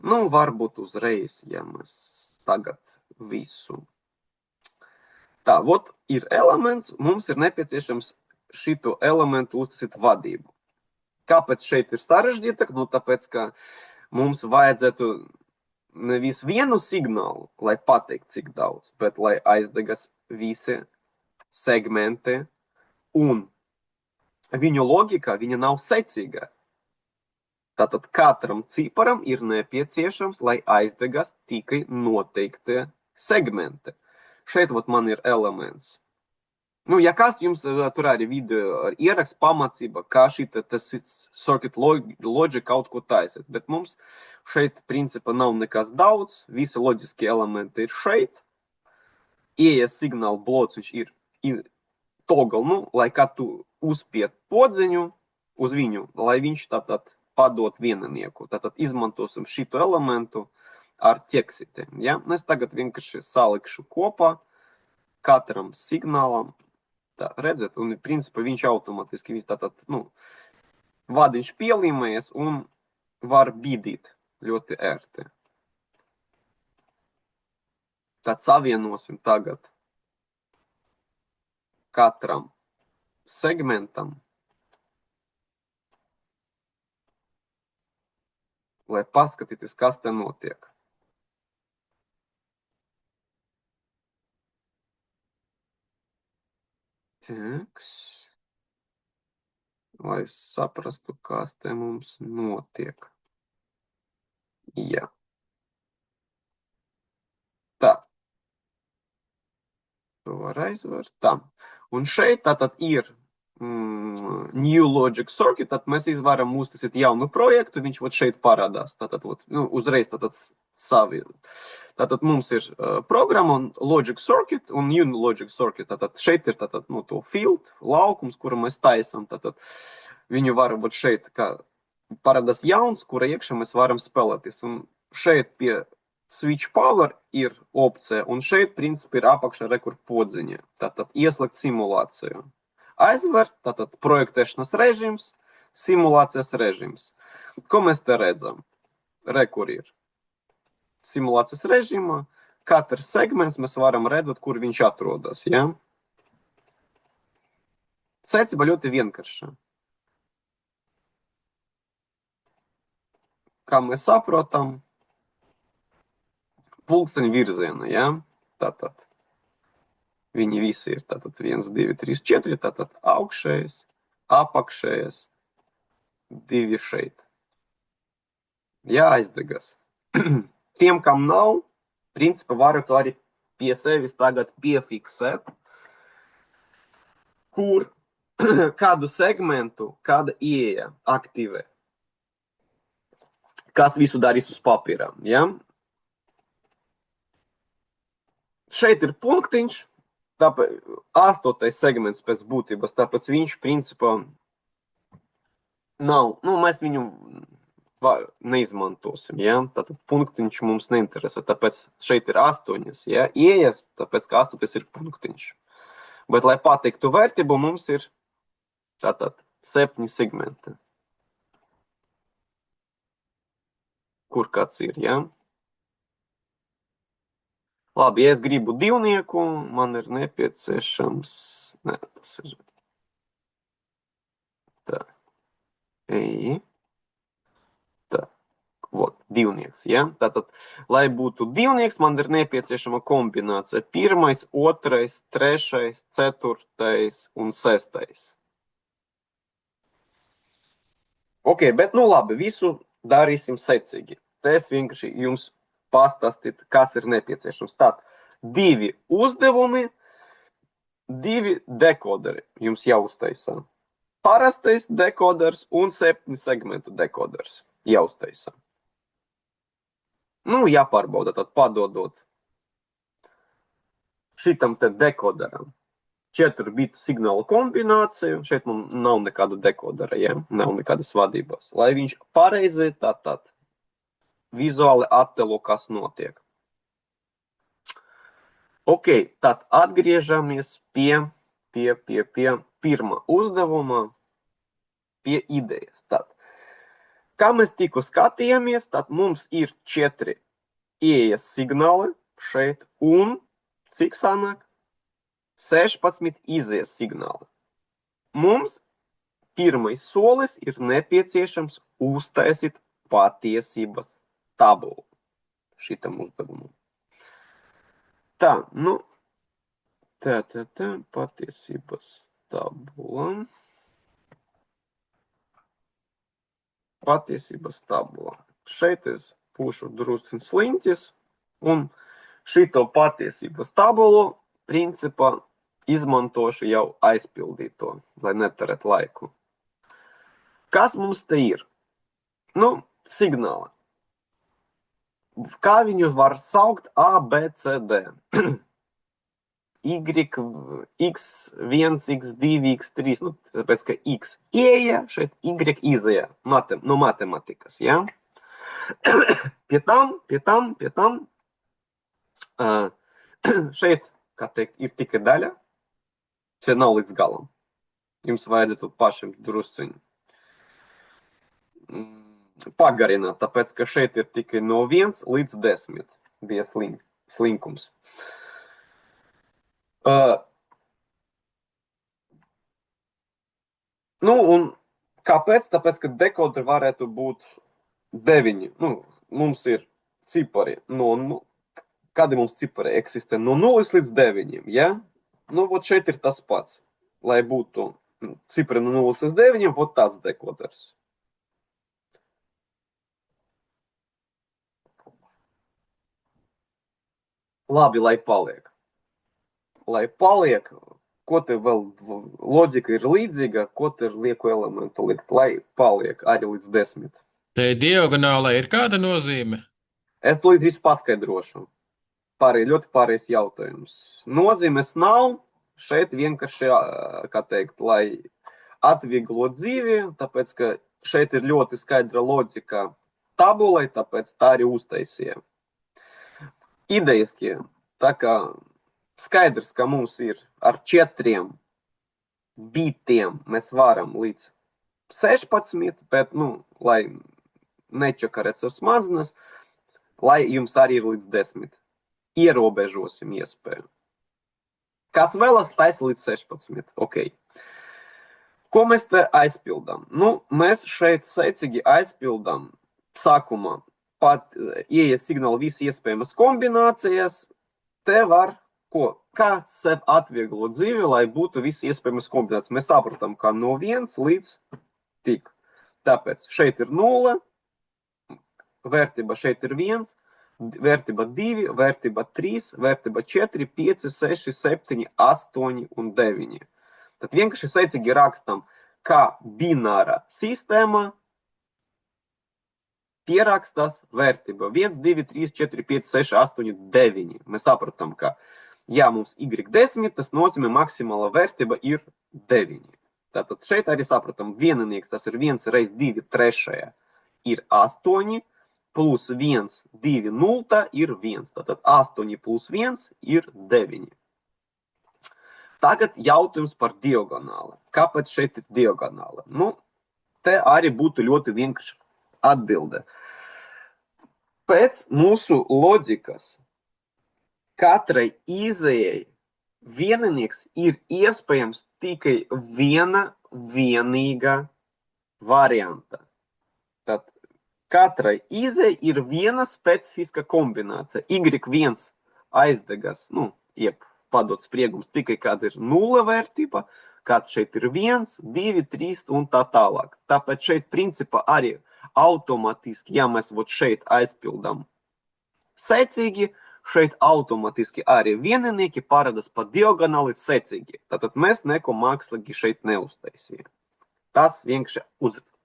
Nu, varbūt uzreiz, ja mēs tagad visu. Tā, ir elements, mums ir nepieciešams šito elementu uztaisīt vadību. Kāpēc šeit ir sarežģītāk? Nu, tāpēc, ka mums vajadzētu nevis vienu signālu, lai pateikt, cik daudz, bet lai aizdegas visi segmenti, un viņu logika, viņa nav secīga. Tātad katram ciparam ir nepieciešams, lai aizdegas tikai noteikti segmenti. Šeit man ir elements. Nu, ja kas jums tur arī video ieraksts pamācība, kā tas circuit logic kaut ko taisīt, bet mums šeit principā nav nekas daudz, visi loģiskie elementi ir šeit, ieejas signāla bloks viņš ir toggle, lai kā tu uzspied podziņu uz viņu, lai viņš tātad padot viennieku. Tātad izmantosim šito elementu ar ķeksitiem. Ja? Es tagad vienkārši salikšu kopā katram signālam. Tā, redzat, un principā viņš automatiski tātad, vadiņš pielīmējas un var bīdīt ļoti ērti. Tad savienosim tagad katram segmentam, lai paskatīties, kas te notiek. Teks. Lai saprastu, kas te mums notiek. Jā. Tā. To var aizvērt. Tā. Un šeit tātad ir New Logic Circuit, tad mēs varam uztaisīt jaunu projektu, viņš vat šeit parādās. Tātad vat, uzreiz tātad savi. Tātad mums ir programma un Logic Circuit un New Logic Circuit. Tātad šeit ir tātad, to field, laukums, kuru mēs taisam. Tātad viņu varam vat šeit, kā parādās jauns, kura iekšā mēs varam spēlēties. Un šeit pie Switch Power ir opcija, un šeit, principā, ir apakšā rekur podziņa. Tātad ieslēgt simulāciju. Aizvērt, tātad projektēšanas režīms, simulācijas režīms. Ko mēs te redzam? Rekur ir simulācijas režīmā. Katrs segments mēs varam redzēt, kur viņš atrodas. Ja? Secība ļoti vienkārša. Kā mēs saprotam, pulksteņu virziena, ja? Tātad viņi visi ir tātad 1, 2, 3, 4, tātad augšējais, apakšējais, 2 šeit. Jāizdegas. Tiem, kam nav, principā varu to arī pie sevis tagad piefiksēt, kur kādu segmentu, kāda ieeja aktivē. Kas visu darīs uz papīra, ja? Šeit ir punktiņš, tāpēc 8. segments pēc būtības, tāpēc viņš principā nav, mēs viņu neizmantosim, ja? Tātad punktiņš mums neinteresē, tāpēc šeit ir 8, ja? Ieejas, tāpēc ka 8 ir punktiņš. Bet, lai pateiktu vērtību, mums ir tātad 7 segmenti. Kur kāds ir, ja? Labi, ja es gribu divnieku, man ir nepieciešams... Nē, tas ir... Tā. Tā. Vot, divnieks, ja? Tātad, lai būtu divnieks, man ir nepieciešama kombinācija. 1, 2, 3, 4 un 6. Ok, bet labi, visu darīsim secīgi. Te es vienkārši jums pastāstīt, kas ir nepieciešams. Tātad 2 uzdevumi, 2 dekoderi jums jāuztaisa. Parastais dekoders un 7 segmentu dekoders jāuztaisa. Jāpārbauda, tad padodot šitam te dekoderam 4 bitu signālu kombināciju. Šeit man nav nekāda dekodera, ja? Nav nekādas vadības. Lai viņš pareizi tātad vizuāli attēlo, kas notiek. Ok, tad atgriežamies pie pirmā uzdevuma, pie idejas. Tad, kā mēs tikko skatījāmies, tad mums ir 4 ieejas signāli šeit un cik sanāk? 16 izejas signāli. Mums pirmais solis ir nepieciešams uztaisīt patiesības tabulu šitam uzdevumam. Tā, patiesības tabula. Patiesības tabula. Šeit es pušu drusciņ sliņķis un šito patiesības tabulu principā izmantošu jau aizpildīto, lai neterēt laiku. Kas mums te ir? Signāli. Kā viņus var saukt? A, B, C, D. Y, X1, X2, X3, tāpēc, ka X ieeja, šeit Y izeja, no matematikas, ja? Pie tam, šeit, kā teikt, ir tikai daļa, šeit nav līdz galam. Jums vajadzētu pašiem drusciņu pagarināt, tāpēc, ka šeit ir tikai no 1 līdz 10 bija slinkums. Un kāpēc? Tāpēc, ka dekoderi varētu būt 9. Mums ir cipari, kādi mums cipari eksistē? No 0 līdz 9, ja? Vot šeit ir tas pats. lai būtu cipari no 0 līdz 9, vot tāds dekoders. Labi, lai paliek. Lai paliek, ko te vēl loģika ir līdzīga, ko te ir lieku elementu likt, lai paliek arī līdz 10. Te diagonālai ir kāda nozīme? Es tūlīt visu paskaidrošu. Ļoti pārējais jautājums. Nozīmes nav. Šeit vienkārši, kā teikt, lai atvieglo dzīvi, tāpēc, ka šeit ir ļoti skaidra loģika tabulai, tāpēc tā arī uztaisīja. Idejiski, tā kā skaidrs, ka mums ir ar 4 bitiem mēs varam līdz 16, bet, lai nečakarēt savu smadzenes, lai jums arī ir līdz 10. Ierobežosim iespēju. Kas vēlas taisa līdz 16. Ok. Ko mēs te aizpildām? Mēs šeit secīgi aizpildām sākumā pat ieejas signāli visi iespējamas kombinācijas. Te var ko? Kā sev atvieglo dzīvi, lai būtu visi iespējamas kombinācijas. Mēs saprotam, ka no 1 līdz tik. Tāpēc šeit ir 0, vērtība šeit ir 1, vērtība 2, vērtība 3, vērtība 4, 5, 6, 7, 8 un 9. Tad vienkārši secīgi rakstam, kā bināra sistēma pierakstās vērtība 1, 2, 3, 4, 5, 6, 8, 9. Mēs saprotam, ka ja mums y10, tas nozīmē maksimāla vērtība ir 9. Tātad šeit arī saprotam, vieninieks tas ir 1 reiz 2 trešajā ir 8, plus 1, 2, 0 ir 1. Tātad 8 plus 1 ir 9. Tagad jautājums par diagonāli. Kāpēc šeit ir diagonāli? Te arī būtu ļoti vienkārši atbilde. Pēc mūsu loģikas katrai izējai vieninieks ir iespējams tikai viena vienīga varianta. Tad katrai izei ir viena specifiska kombinācija. Y1 aizdegas, jeb padot spriegums tikai, kad ir 0 vērtība, kad šeit ir 1, 2, 3 un tā tālāk. Tāpēc šeit principā arī automatiski, ja mēs šeit aizpildām secīgi, šeit automatiski arī vieninieki parādās pa diagonāli secīgi. Tātad mēs neko mākslīgi šeit neuztaisījām. Tas vienkārši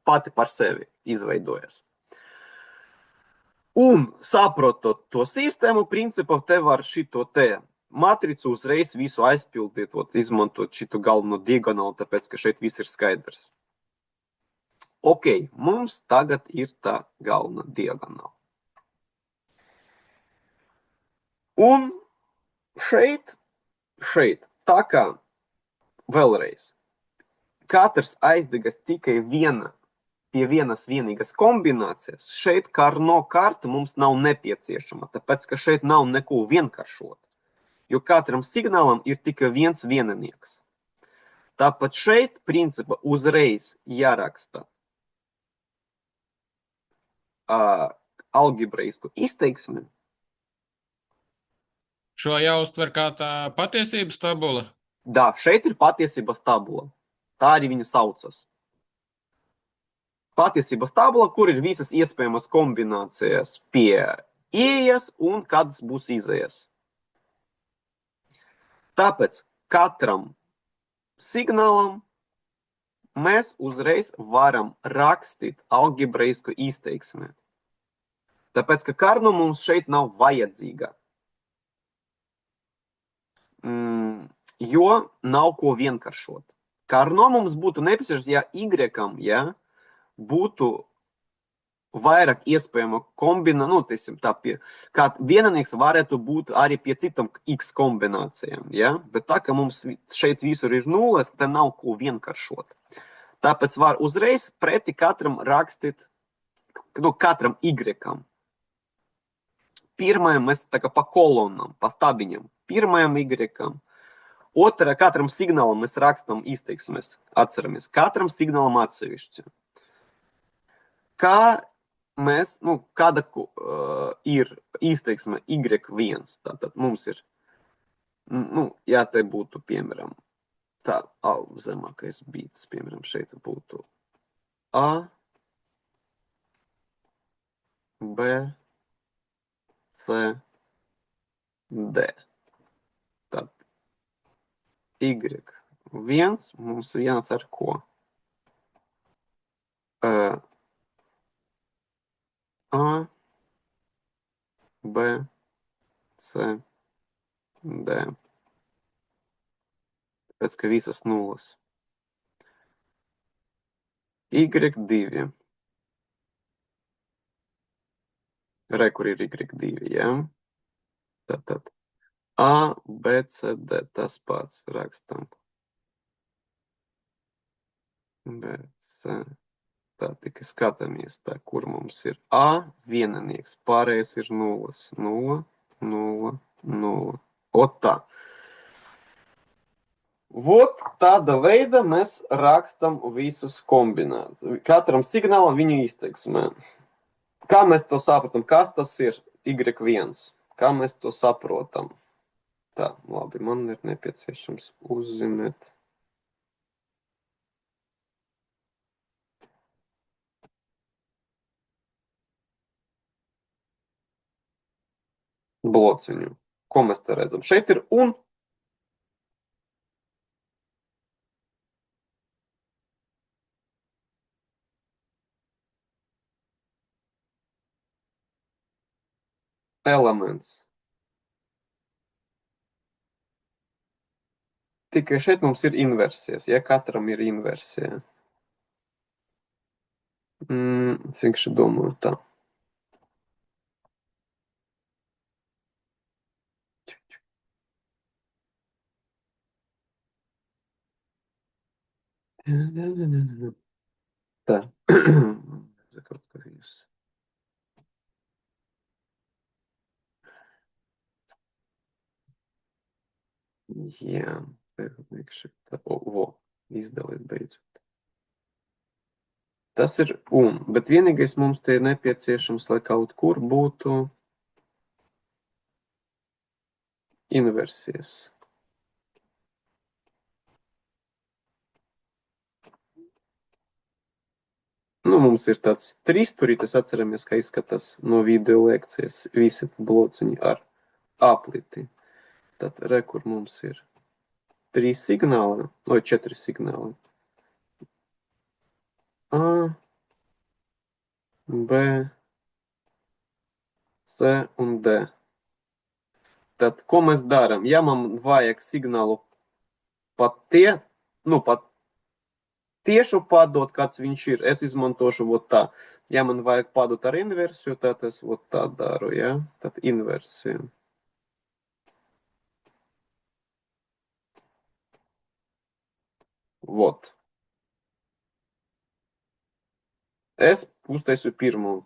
pati par sevi izveidojas. Un saprotot to sistēmu, principā te var šito te matricu uzreiz visu aizpildīt, izmantot šito galveno diagonālu, tāpēc, ka šeit viss ir skaidrs. Ok, mums tagad ir tā galvenā diagonāla. Un šeit, tā kā vēlreiz, katrs aizdegas tikai pie vienas vienīgas kombinācijas, šeit Karno karta mums nav nepieciešama, tāpēc, ka šeit nav neko vienkāršot, jo katram signālam ir tikai viens vieninieks. Tāpēc šeit, principā, uzreiz jāraksta algebraisku izteiksmi. Šo jāuztver kā tā patiesības tabula? Da, šeit ir patiesības tabula. Tā arī viņa saucas. Patiesības tabula, kur ir visas iespējamas kombinācijas pie ieejas un kādas būs izējas. Tāpēc katram signālam mēs uzreiz varam rakstīt algebraisku izteiksmi. Tāpēc, ka Karno mums šeit nav vajadzīga. Jo nav ko vienkāršot. Karno mums būtu nepieciešams, ja y, būtu vairāk iespējama kombinācija, kā vieninieks varētu būt arī pie citām x kombinācijām, bet tā, ka mums šeit visur ir nulles, te nav ko vienkāršot. Tāpēc var uzreiz preti katram rakstīt, katram y. Pirmajam mēs tā kā pa kolonām, pa stabiņam, pirmajam y. Otrā, katram signālam mēs rakstam izteiksmes, atceramies, katram signālam atsevišķi. Kā mēs, kāda ir izteiksme y1, tātad mums ir, ja te būtu, piemēram, Tā, zemākais bīts, piemēram, šeit būtu A, B, C, D. Tad Y1 mums viens ar ko? A, B, C, D. Tāpēc, ka visas nulles. Y2. Re, kur ir Y2, ja? Tātad A, B, C, D. Tas pats rakstam. B, C. Tā tikai skatāmies, tā, kur mums ir A, vienanieks, pārējais ir nulles. 0, 0, 0. Ot tā. Vot tāda veida mēs rakstam visus kombinācijas. Katram signālam viņu izteiksmē. Kā mēs to saprotam? Kas tas ir Y1? Kā mēs to saprotam? Tā, labi, man ir nepieciešams uzzīmēt. Blociņu. Ko mēs te redzam? Šeit ir un. Elements. Tikai šeit mums ir inversijas, ja katram ir inversija. Vienkārši domāju tā. Tā. Kaut kā jūs. Jā, vienkārši tā. Izdalīt beidzot. Tas ir un, bet vienīgais mums te ir nepieciešams, lai kaut kur būtu inversijas. Mums ir tāds trīsturītis, atceramies, ka izskatās no video lekcijas visi blociņi ar apliti. Tad re, kur mums ir 3 signāli, vai 4 signāli. A, B, C un D. Tad, ko mēs darām? Ja man vajag signālu pat tiešu padot, kāds viņš ir, es izmantošu vot tā. Ja man vajag padot ar inversiju, tad es vot tā daru, ja? Tad inversiju. Vot. Es uztaisu pirmo.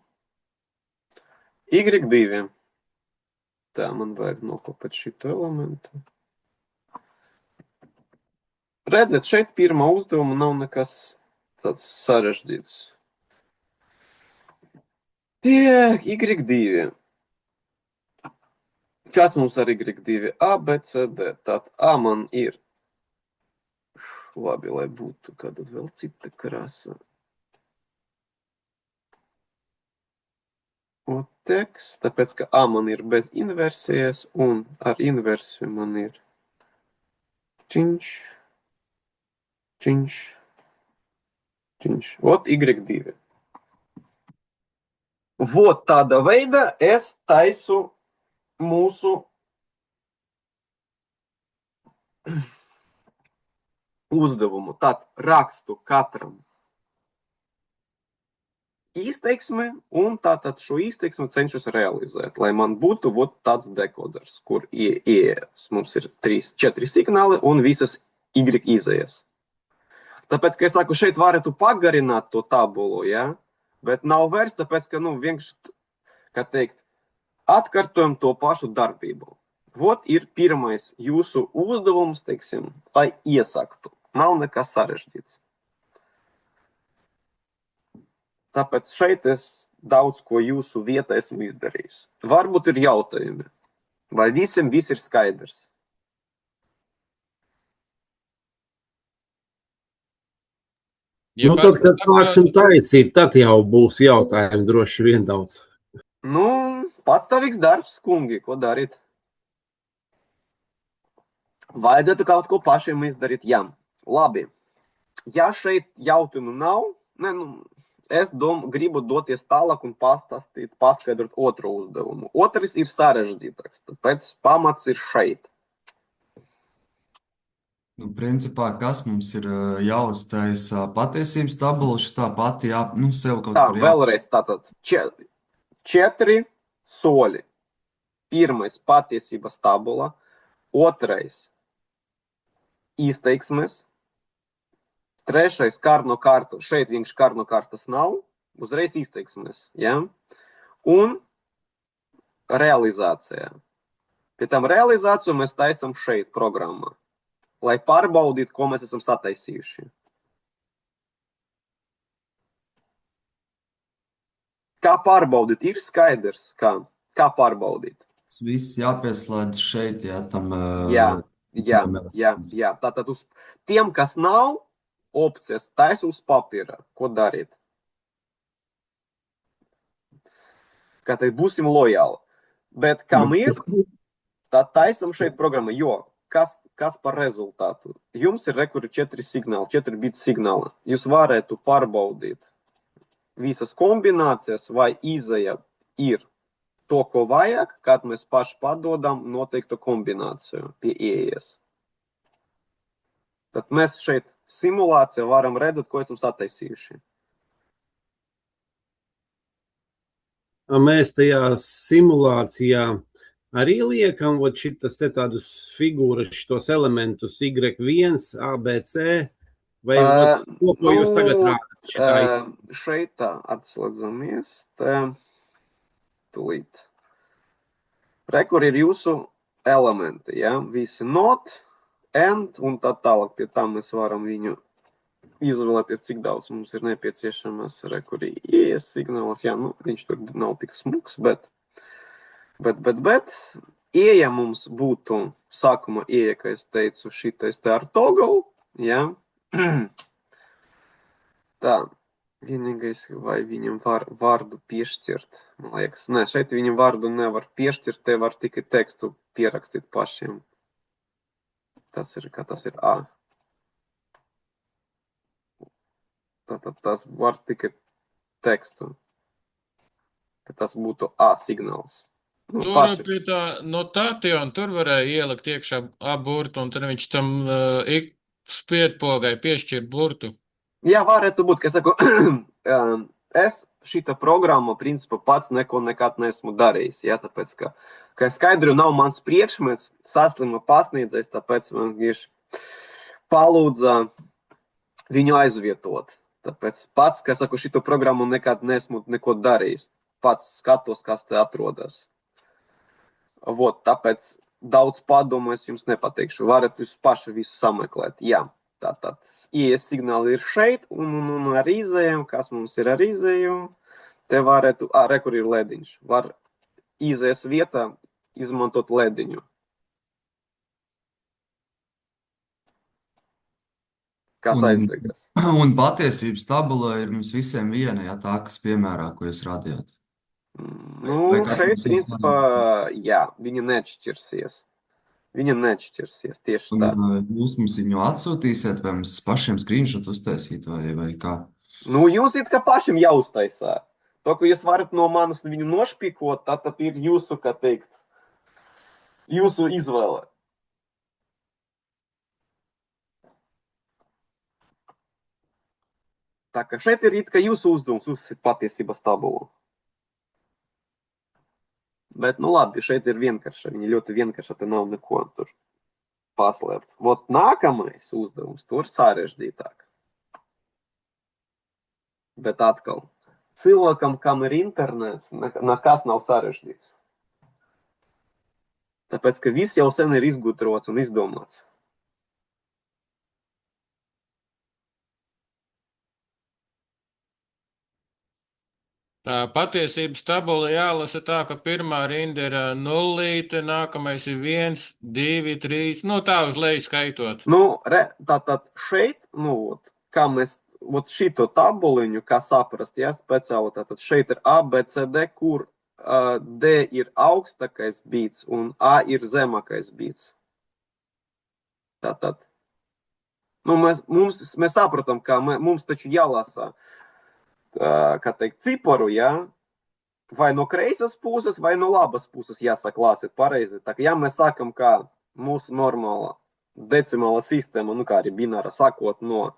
Y2. Tā, man vajag nokopēt šito elementu. Redzat, šeit pirmā uzdevuma nav nekas tāds sarežģīts. Tiek, Y2. Kas mums ar Y2? A, B, C, D. Tātad A man ir. Labi, lai būtu kāda vēl cita krāsa. Oteks, tāpēc, ka A man ir bez inversijas, un ar inversiju man ir čiņš, čiņš, čiņš. Ot, Y2. Vot tāda veida es taisu mūsu uzdevumu. Tad rakstu katram izteiksmi, un tātad šo izteiksmi cenšos realizēt, lai man būtu vot tāds dekoders, kur ieejas. Mums ir 4 signāli un visas Y izējas. Tāpēc, ka es saku, šeit varētu pagarināt to tabulu, ja? Bet nav vairs, tāpēc, ka, vienkārši, kā teikt, atkārtojam to pašu darbību. Vot ir pirmais jūsu uzdevums, teiksim, lai iesaktu. Nav nekas sarežģīts. Tāpēc šeit es daudz ko jūsu vietā esmu izdarījis. Varbūt ir jautājumi. Vai visiem viss ir skaidrs? Ja Tad, kad pareizi sāksim saprotu, taisīt, tad jau būs jautājumi droši vien daudz. Nu, patstāvīgs darbs, kungi, ko darīt? Vajadzētu kaut ko pašiem izdarīt, jā. Labi, ja šeit jautājumu nav, es gribu doties tālāk un paskaidrot otru uzdevumu. Otrs ir sarežģītāks, tāpēc pamats ir šeit. Principā, kas mums ir jāuztaisa patiesības tabula, šitā pati sev kaut Tā, kur vēlreiz tātad 4 soļi. Pirmais patiesības tabula, otrais izteiksmes, trešais karno kartu, šeit viņš karno kartas nav, uzreiz izteiksmes, ja? Un realizācija. Pie tam realizāciju mēs taisam šeit programmā, lai pārbaudītu, ko mēs esam sataisījuši. Kā pārbaudīt? Ir skaidrs, kā pārbaudīt. Tas viss jāpieslēdz šeit, tam Jā. Tātad uz tiem, kas nav opcijas, taisa uz papīra, ko darīt. Kā teikt, būsim lojāli. Bet kam ir, tad taisam šeit programmu, jo kas par rezultātu? Jums ir rekuri 4 signāli, 4 bitu signāli. Jūs varētu pārbaudīt visas kombinācijas, vai izēja ir to, ko vajag, kad mēs paši padodam noteiktu kombināciju pie ieejas. Tad mēs šeit simulācijā varam redzēt, ko esam sataisījuši. Mēs tajā simulācijā arī liekam šitas te tādus figūras, šitos elementus Y1, A, B, C, vai to, ko jūs tagad rādat? Šeit tā, atslēdzamies, te tūlīt. Rekur ir jūsu elementi, ja? Visi not, and un tā tālāk. Pie tā mēs varam viņu izvēlēties, cik daudz mums ir nepieciešamas. Rekur ir ieejas signāls, jā, viņš tur nav tik smuks, bet ieeja mums būtu sākuma ieeja, kā es teicu, šitais te ar toggle, ja? Tā, vienīgais, vai viņam var vārdu piešķirt, man liekas. Nē, šeit viņam vārdu nevar piešķirt, te var tikai tekstu pierakstīt pašiem. Tas ir A. Tātad tas var tikai tekstu. Ka tas būtu A signāls. tur pie tā notācijona, tur varēja ielikt iekšā A burtu, un tad viņš tam spiedpogai piešķir burtu. Jā, varētu būt, ka es saku, es šita programma, principā, pats nekad neesmu darījis, ja, tāpēc, ka es skaidru nav mans priekšmets, saslima pasniedzējs, tāpēc man tieši palūdza viņu aizvietot. Tāpēc pats, ka es saku, šito programmu nekad neesmu neko darījis, pats skatos, kas te atrodas. Tāpēc daudz padomu es jums nepateikšu, varat jūs paši visu sameklēt, jā. Tātad ieejas signāli ir šeit, un ar izējiem, kas mums ir ar izēju, te varētu, rekur ir lediņš, var izējas vietā izmantot lediņu. Kas aizdegas? Un patiesības tabula ir mums visiem viena, ja tā, kas piemērā, ko jūs radījāt. Šeit, principā, jā, viņa nešķirsies. Viņa nešķirsies, tieši tā. Jūs mums viņu atsūtīsiet, vai mums pašiem screenshot uztaisīt, vai kā? Jūs it kā pašiem jāuztaisā. To, ko jūs varat no manas viņu nošpikot, tad ir jūsu, kā teikt, jūsu izvēle. Tā kā šeit ir it kā jūsu uzdevums uzsīt patiesības tabulu. Bet, labi, šeit ir vienkārša, viņa ļoti vienkārša, te nav neko tur paslēpt. Nākamais uzdevums, tur sarežģītāk. Bet atkal, cilvēkam, kam ir internets, nekas nav sarežģīts. Tāpēc, ka viss jau sen ir izgudrots un izdomāts. Tā patiesības tabula jālasa tā, ka pirmā rinda ir 0, nākamais ir 1, 2, 3, tā uz leju skaitot. Tātad šeit, kā mēs ot šito tabuliņu, kā saprast, ja, speciāli, tātad šeit ir A, B, C, D, kur D ir augstākais bīts un A ir zemākais bīts. Tātad, nu, mēs saprotam, ka mums taču jālasa, kā teikt, ciparu, ja, vai no kreisas puses, vai no labas puses jāsaka lāsiet pareizi. Tā kā, ja mēs sākam, kā mūsu normāla decimāla sistēma, nu, kā arī bināra, sākot no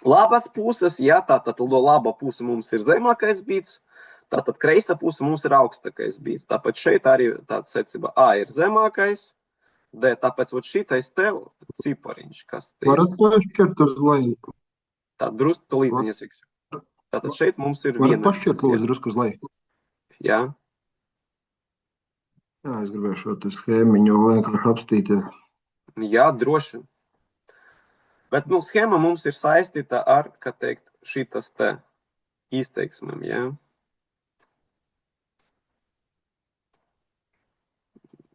labas puses, ja, tātad no laba puse mums ir zemākais bīts, tātad kreisa puse mums ir augstākais bīts. Tāpēc šeit arī tāds secība A ir zemākais, D, tāpēc ot šitais tev cipariņš, kas te ir. Varat pašķirt uz leju. Tā drusku tolītiņ iesvikšu. Tātad šeit mums ir Varat viena. pašķirt lūdzu drusku uz leju. Jā, Jā, es gribēju šo te schēmiņu vienkārši apstīties. jā, droši. Bet, nu, schēma mums ir saistīta ar, kā teikt, šitas te izteiksmēm, jā.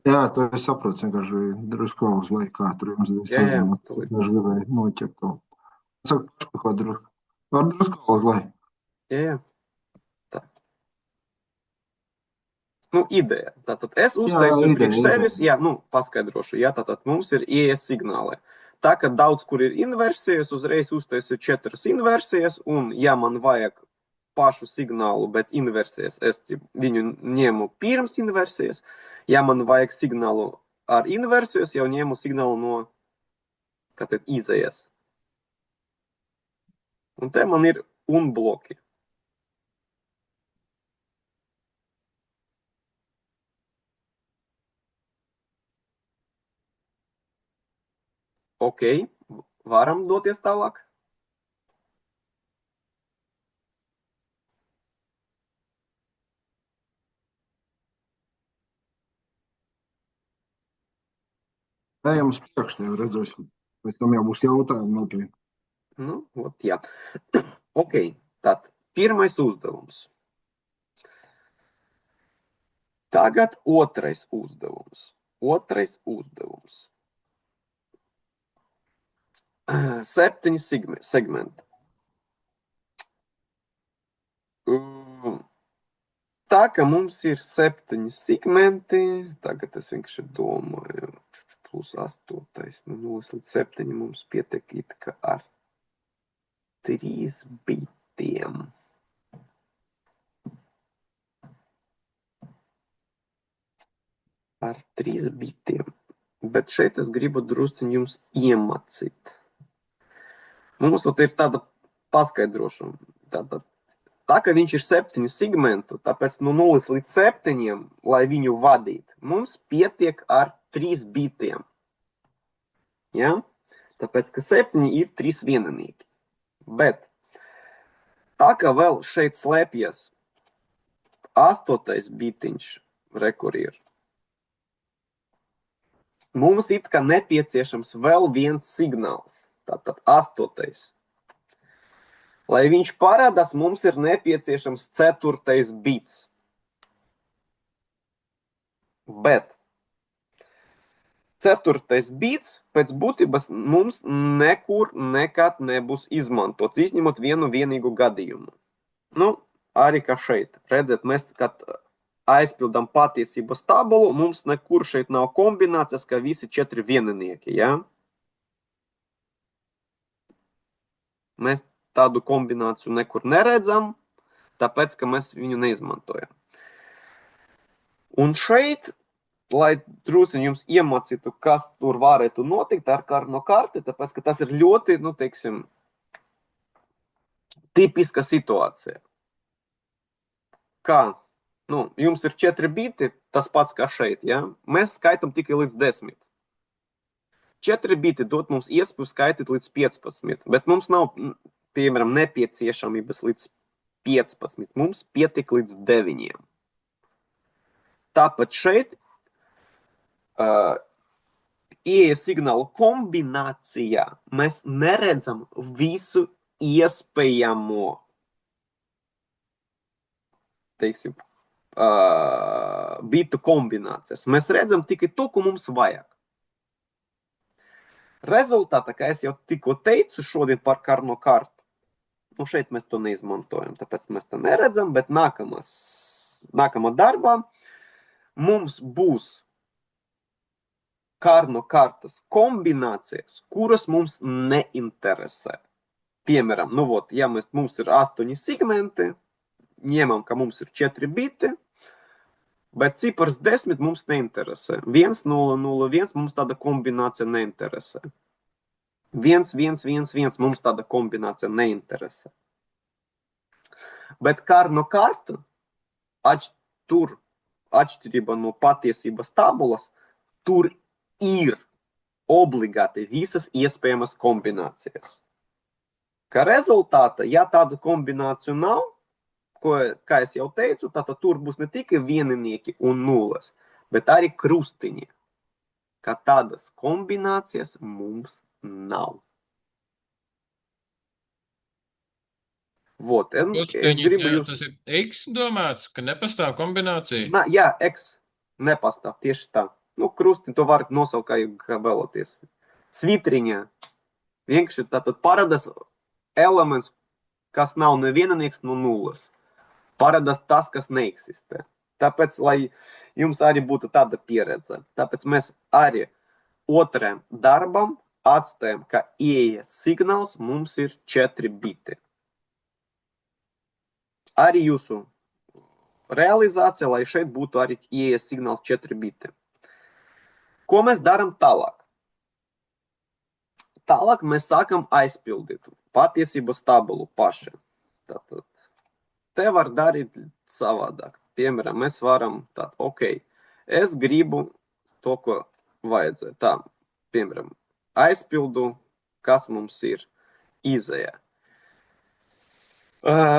Jā, to es saprotu, vienkārši drusku uz leju, kā tur jums bija Jā, jā, sarunāts. tūlīt. Es gribēju noķert to. Saka, ko drusku. Var drusku uz leju. Jā, jā. Tā. Nu, ideja. Tātad es uztaisu ideja, priekš ideja. sevis, jā, nu, paskaidrošu, jā, tātad mums ir IES signāli. Tā, ka daudz, kur ir inversijas, uzreiz uztaisu 4 inversijas, un, ja man vajag pašu signālu bez inversijas, es viņu ņemu pirms inversijas. Ja man vajag signālu ar inversijas, jau ņemu signālu no, kā teikt, izējas. Un te man ir un bloki. Ok, varam doties tālāk. Ejam uz priekšu, tev redzēsim. Bet tam jau būs jautājumi nopietni. Nu, ot, jā. Ok, tad pirmais uzdevums. Tagad otrais uzdevums. Otrais uzdevums. 7 segmenti. Tā, ka mums ir 7 segmenti, tagad es vienkārši domāju, plus 8, no 0 līdz 7 mums pietiek it kā ar 3 bitiem. Ar 3 bitiem. Bet šeit es gribu drusciņ jums iemacīt. Mums ir tāda paskaidrošana. Tā, ka viņš ir 7 segmentu, tāpēc no 0 līdz 7, lai viņu vadītu, mums pietiek ar 3 bitiem. Ja? Tāpēc, ka 7 ir 3 vienanīgi. Bet tā, ka vēl šeit slēpjas 8. bitiņš, rekur ir, mums it kā nepieciešams vēl viens signāls. Tātad 8. Lai viņš parādās, mums ir nepieciešams 4. bits. Bet 4. bits pēc būtības mums nekur nekad nebūs izmantots, izņemot vienu vienīgu gadījumu. Nu, arī kā šeit. Redzēt, mēs, kad aizpildām patiesības tabulu, mums nekur šeit nav kombinācijas, ka visi 4 vieninieki, ja? Mēs tādu kombināciju nekur neredzam, tāpēc, ka mēs viņu neizmantojam. Un šeit, lai drusciņ jums iemācītu, kas tur varētu notikt ar karno karti, tāpēc, ka tas ir ļoti, nu, teiksim, tipiska situācija. Kā? Nu, jums ir 4 biti, tas pats kā šeit, ja? Mēs skaitam tikai līdz 10. 4 biti dot mums iespēju skaitīt līdz 15, bet mums nav, piemēram, nepieciešamības līdz 15. Mums pietiek līdz 9. Tāpat šeit ieeja signālu kombinācijā mēs neredzam visu iespējamo, teiksim, bitu kombinācijas. Mēs redzam tikai to, ko mums vajag. Rezultātā, kā es jau tikko teicu šodien par karno kartu, nu šeit mēs to neizmantojam, tāpēc mēs to neredzam, bet nākamā darbā mums būs karno kartas kombinācijas, kuras mums neinteresē. Piemēram, nu vot, ja mums ir 8 segmenti, ņemam, ka mums ir 4 biti, bet cipars 10 mums neinteresē. 1, 0, 0, 1 mums tāda kombinācija neinteresē. 1, 1, 1, 1 mums tāda kombinācija neinteresē. Bet karno karta, tur atšķirība no patiesības tabulas, tur ir obligāti visas iespējamas kombinācijas. Kā rezultātā, ja tādu kombināciju nav, kā es jau teicu, tātad tur būs ne tikai vieninieki un nulles, bet arī krustiņi. Kā tādas kombinācijas mums nav. Vot, es gribu jūs... Tas ir X domāts, ka nepastāv kombinācija? Jā, X nepastāv, tieši tā. Nu, krustiņi to var nosaukt, kā vēlaties. Svitriņā vienkārši tātad parādās elements, kas nav ne vieninieks, no nulles. Parādās tas, kas neeksistē. Tāpēc, lai jums arī būtu tāda pieredze. Tāpēc mēs arī otrajam darbam atstājam, ka ieejas signāls mums ir 4 biti. Arī jūsu realizācija, lai šeit būtu arī ieejas signāls 4 biti. Ko mēs darām tālāk? Tālāk mēs sākam aizpildīt patiesības tabulu paši. Tātad, te var darīt savādāk. Piemēram, mēs varam tātad, ok, es gribu to, ko vajadzēja. Tā, piemēram, aizpildu, kas mums ir izējā.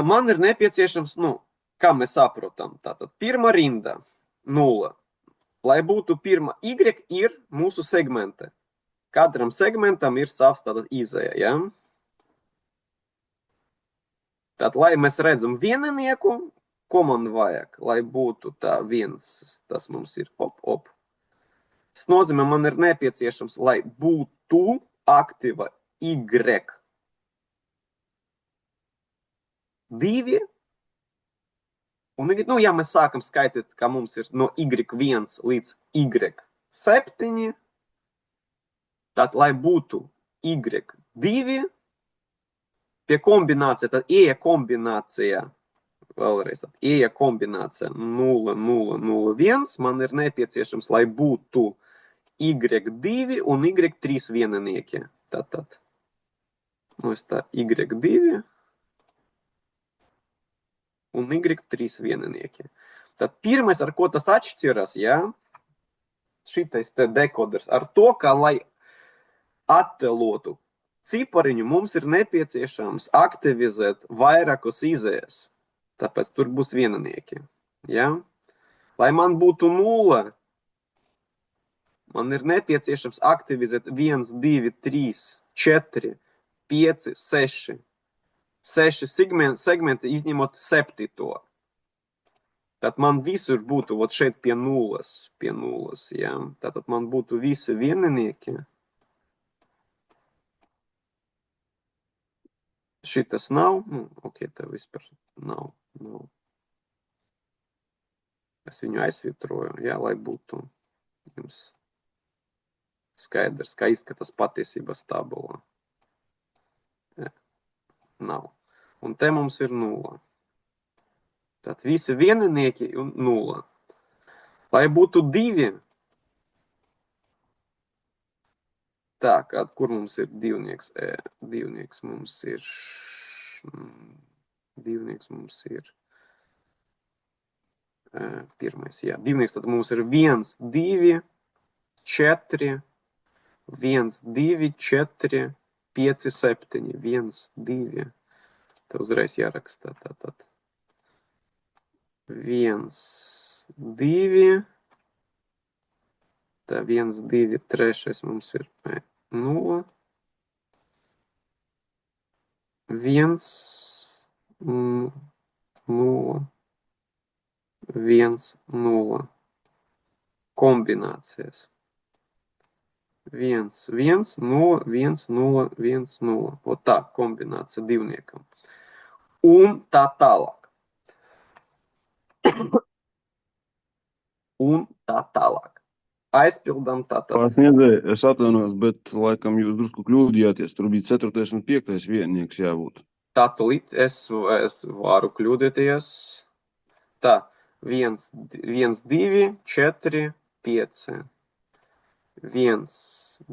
Man ir nepieciešams, kā mēs saprotam, tātad pirma rinda, 0. Lai būtu pirma Y, ir mūsu segmente. Katram segmentam ir savs tātad izēja, ja? Tātad, lai mēs redzam vieninieku, ko man vajag, lai būtu tā viens, tas mums ir op. Tas nozīmē, man ir nepieciešams, lai būtu aktīva Y. 2. Un, ja mēs sākam skaitīt, ka mums ir no Y1 līdz Y7, tad, lai būtu Y2, pie kombinācija, tad ieja kombinācija, vēlreiz, ieja kombinācija 0, 0, 0, 1, man ir nepieciešams, lai būtu Y2 un Y3 vieninieki. Tātad, Y2 un Y3 vieninieki. Tad pirmais, ar ko tas atšķiras, ja, šitais te dekoders, ar to, ka, lai attēlotu cipariņu, mums ir nepieciešams aktivizēt vairākus izējas. Tāpēc tur būs vieninieki. Ja? Lai man būtu 0, man ir nepieciešams aktivizēt 1, 2, 3, 4, 5, 6. 6 segmenti izņemot 7. Tad man visur būtu šeit pie nulles, ja. Tātad man būtu visi vieninieki. Šitas nav, ok, tā vispār nav. Es viņu aizsvitroju, jā, lai būtu jums skaidrs, kā izskatās patiesības tabulā. Nav. Un te mums ir 0. Tad visi vieninieki un 0. Lai būtu 2. Tā, kur mums ir divnieks? Divnieks mums ir... Pirmais, jā. Divnieks tad mums ir 1, 2, 4, 1, 2, 4, 5, 7, 1, 2. Te uzreiz jārakstā tātad. 1, 2. Tā 1, 2, 3 mums ir 0. 1, 0, 1, 0. Kombinācijas. 1, 1, 0, 1, 0, 1, 0. Ot tā kombinācija divniekam. Un tā tālāk. Un tā tālāk. Aizpildām tātad. Pārsniedzēji, es atvainojos, bet laikam jūs drusku kļūdījāties. Tur bija 4. un 5. viennieks jābūt. Tā tulīt es varu kļūdīties. Tā, 1, 2, 4, 5. 1,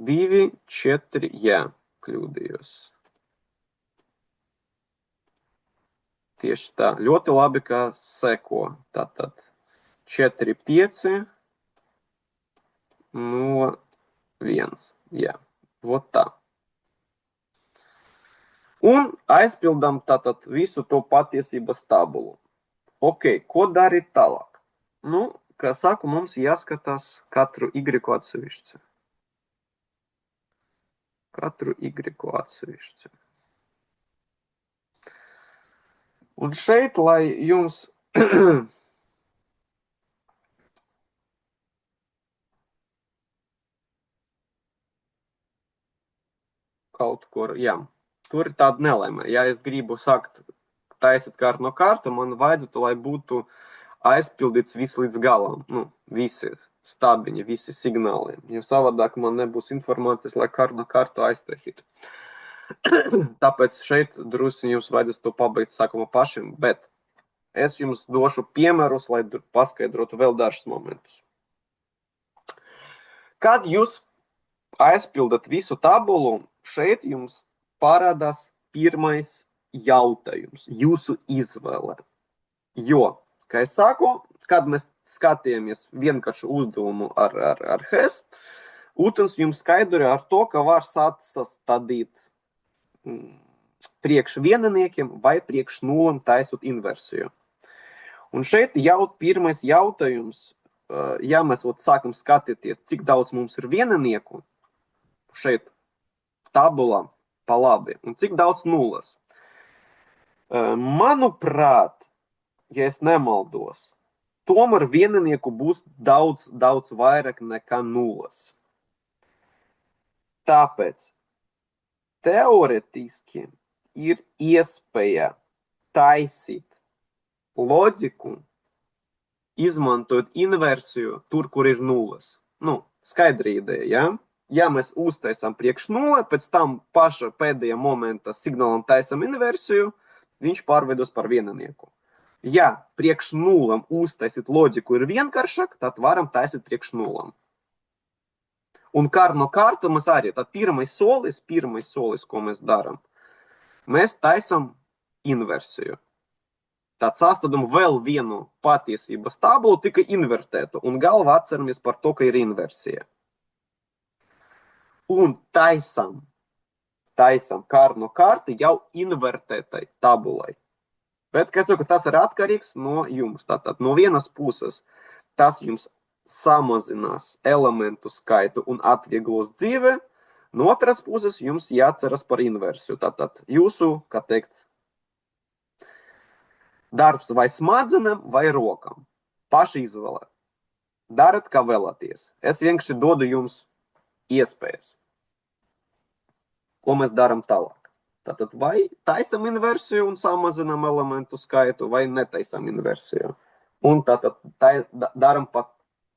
2, 4, jā, kļūdījos. Tieši tā, ļoti labi, ka seko. Tātad 4, 5, 0, 1, jā, vot tā. Un aizpildām tātad visu to patiesības tabulu. Ok, ko darīt tālāk? Nu, kā saku, mums jāskatās katru Y atsevišķi. Katru Y atsevišķi. Un šeit, lai jums kaut kur, jā, tur ir tāda nelēma. Ja es gribu sākt taisīt kārtu no kārtu, man vajadzētu, lai būtu aizpildīts viss līdz galam. Nu, visi stabiņi, visi signāli. Jo savādāk man nebūs informācijas, lai kārtu no kārtu aiztaisītu. Tāpēc šeit drusku jums vajadzēs to pabeigt sākumā pašiem, bet es jums došu piemērus, lai paskaidrotu vēl dažus momentus. Kad jūs aizpildat visu tabulu, šeit jums parādās pirmais jautājums, jūsu izvēle. Jo, kā es saku, kad mēs skatījāmies vienkāršu uzdevumu ar HES, Utens jums skaidroja ar to, ka var sastādīt priekš vienniekiem vai priekš nulam taisot inversiju. Un šeit jau pirmais jautājums, ja mēs sākam skatīties, cik daudz mums ir viennieku, šeit tabulā pa labi, un cik daudz nulles. Manuprāt, ja es nemaldos, tomēr viennieku būs daudz vairāk nekā nulles. Tāpēc teoretiski ir iespēja taisīt loģiku, izmantojot inversiju tur, kur ir nulles. Nu, skaidra ideja, ja? Ja mēs uztaisām priekš nulle, pēc tam paša pēdējā momentā signālam taisam inversiju, viņš pārveidos par viennieku. Ja priekš nullam uztaisīt loģiku ir vienkāršāk, tad varam taisīt priekš nullam. Un kār no kārta mēs arī, tad pirmais solis, ko mēs darām, mēs taisam inversiju. Tad sastādām vēl vienu patiesības tabulu, tikai invertētu, un galvā atceramies par to, ka ir inversija. Un taisam kār no kārta jau invertētai tabulai. Bet, kā es saku, tas ir atkarīgs no jums. Tātad no vienas puses tas jums samazinās elementu skaitu un atvieglos dzīve, no otras puses jums jāatceras par inversiju. Tātad jūsu, kā teikt, darbs vai smadzenēm vai rokām. Paši izvēlēt. Darat, kā vēlaties. Es vienkārši dodu jums iespējas. Ko mēs darām tālāk? Tātad vai taisam inversiju un samazinām elementu skaitu, vai netaisam inversiju. Un tātad daram pat,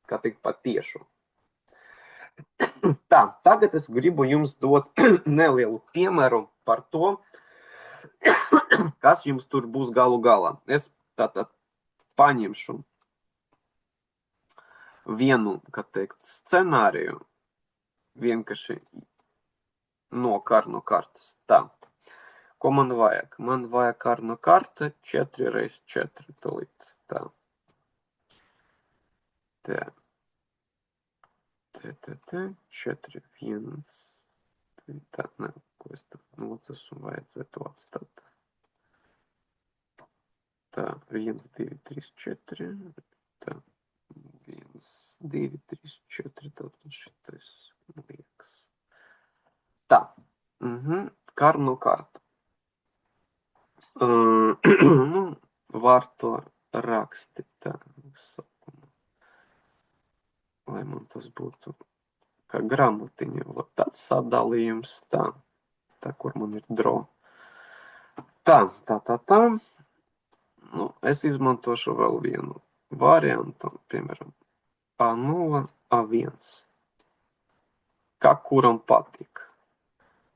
kā teikt, pat tiešu. Tā, tagad es gribu jums dot nelielu piemēru par to, kas jums tur būs galu galā. Es tātad paņemšu vienu, kā teikt, scenāriju, vienkārši no kartas. Tā. Ko man vajag? Man vajag karno karta 4x4 tulīt. Tā. Tā. 4, 1. Tā, ne, ko es tad nocas un vajadzētu atstāt. Tā, 1, 2, 3, 4. Tā. 1, 2, 3, 4. Tātad šitais liekas. Tā. Karno karta. Nu, var to rakstīt tā, lai man tas būtu kā grāmatiņa. Vot tāds sadalījums. Tā, kur man ir draw. Tā. Nu, es izmantošu vēl vienu variantu, piemēram, A0, A1. Kā kuram patīk.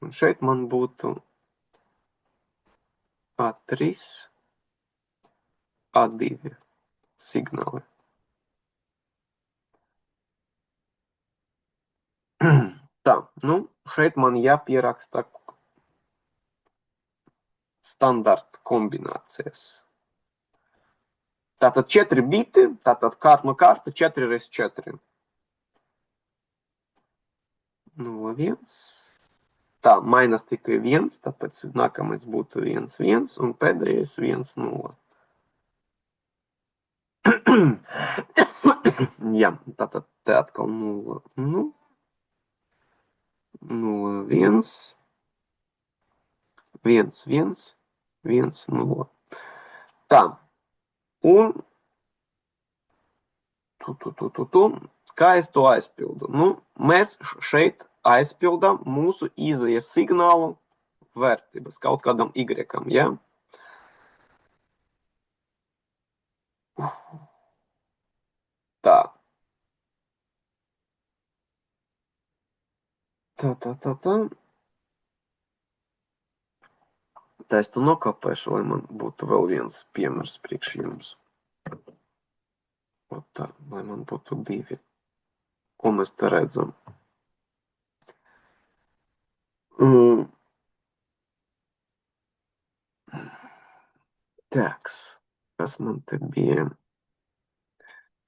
Un šeit man būtu A3, A2 signāli. Tā, nu, šeit man jāpieraksta standarta kombinācijas. Tātad 4 biti, tātad karta 4x4. 0,1. Tā, mainās tikai 1, tāpēc nākamais būtu 1,1 un pēdējais 1,0. Jā, tātad te atkal 0, 0, 1, 1, 1, 1, 0. Tā, un kā es to aizpildu? Nu, mēs šeit aizpildām mūsu izējas signālu vērtības kaut kādam y-am, ja? Tā. Tā es to nokopēšu, lai man būtu vēl viens piemērs priekš jums. O tā, lai man būtu 2. Ko mēs te redzam? Teks, kas man te bija?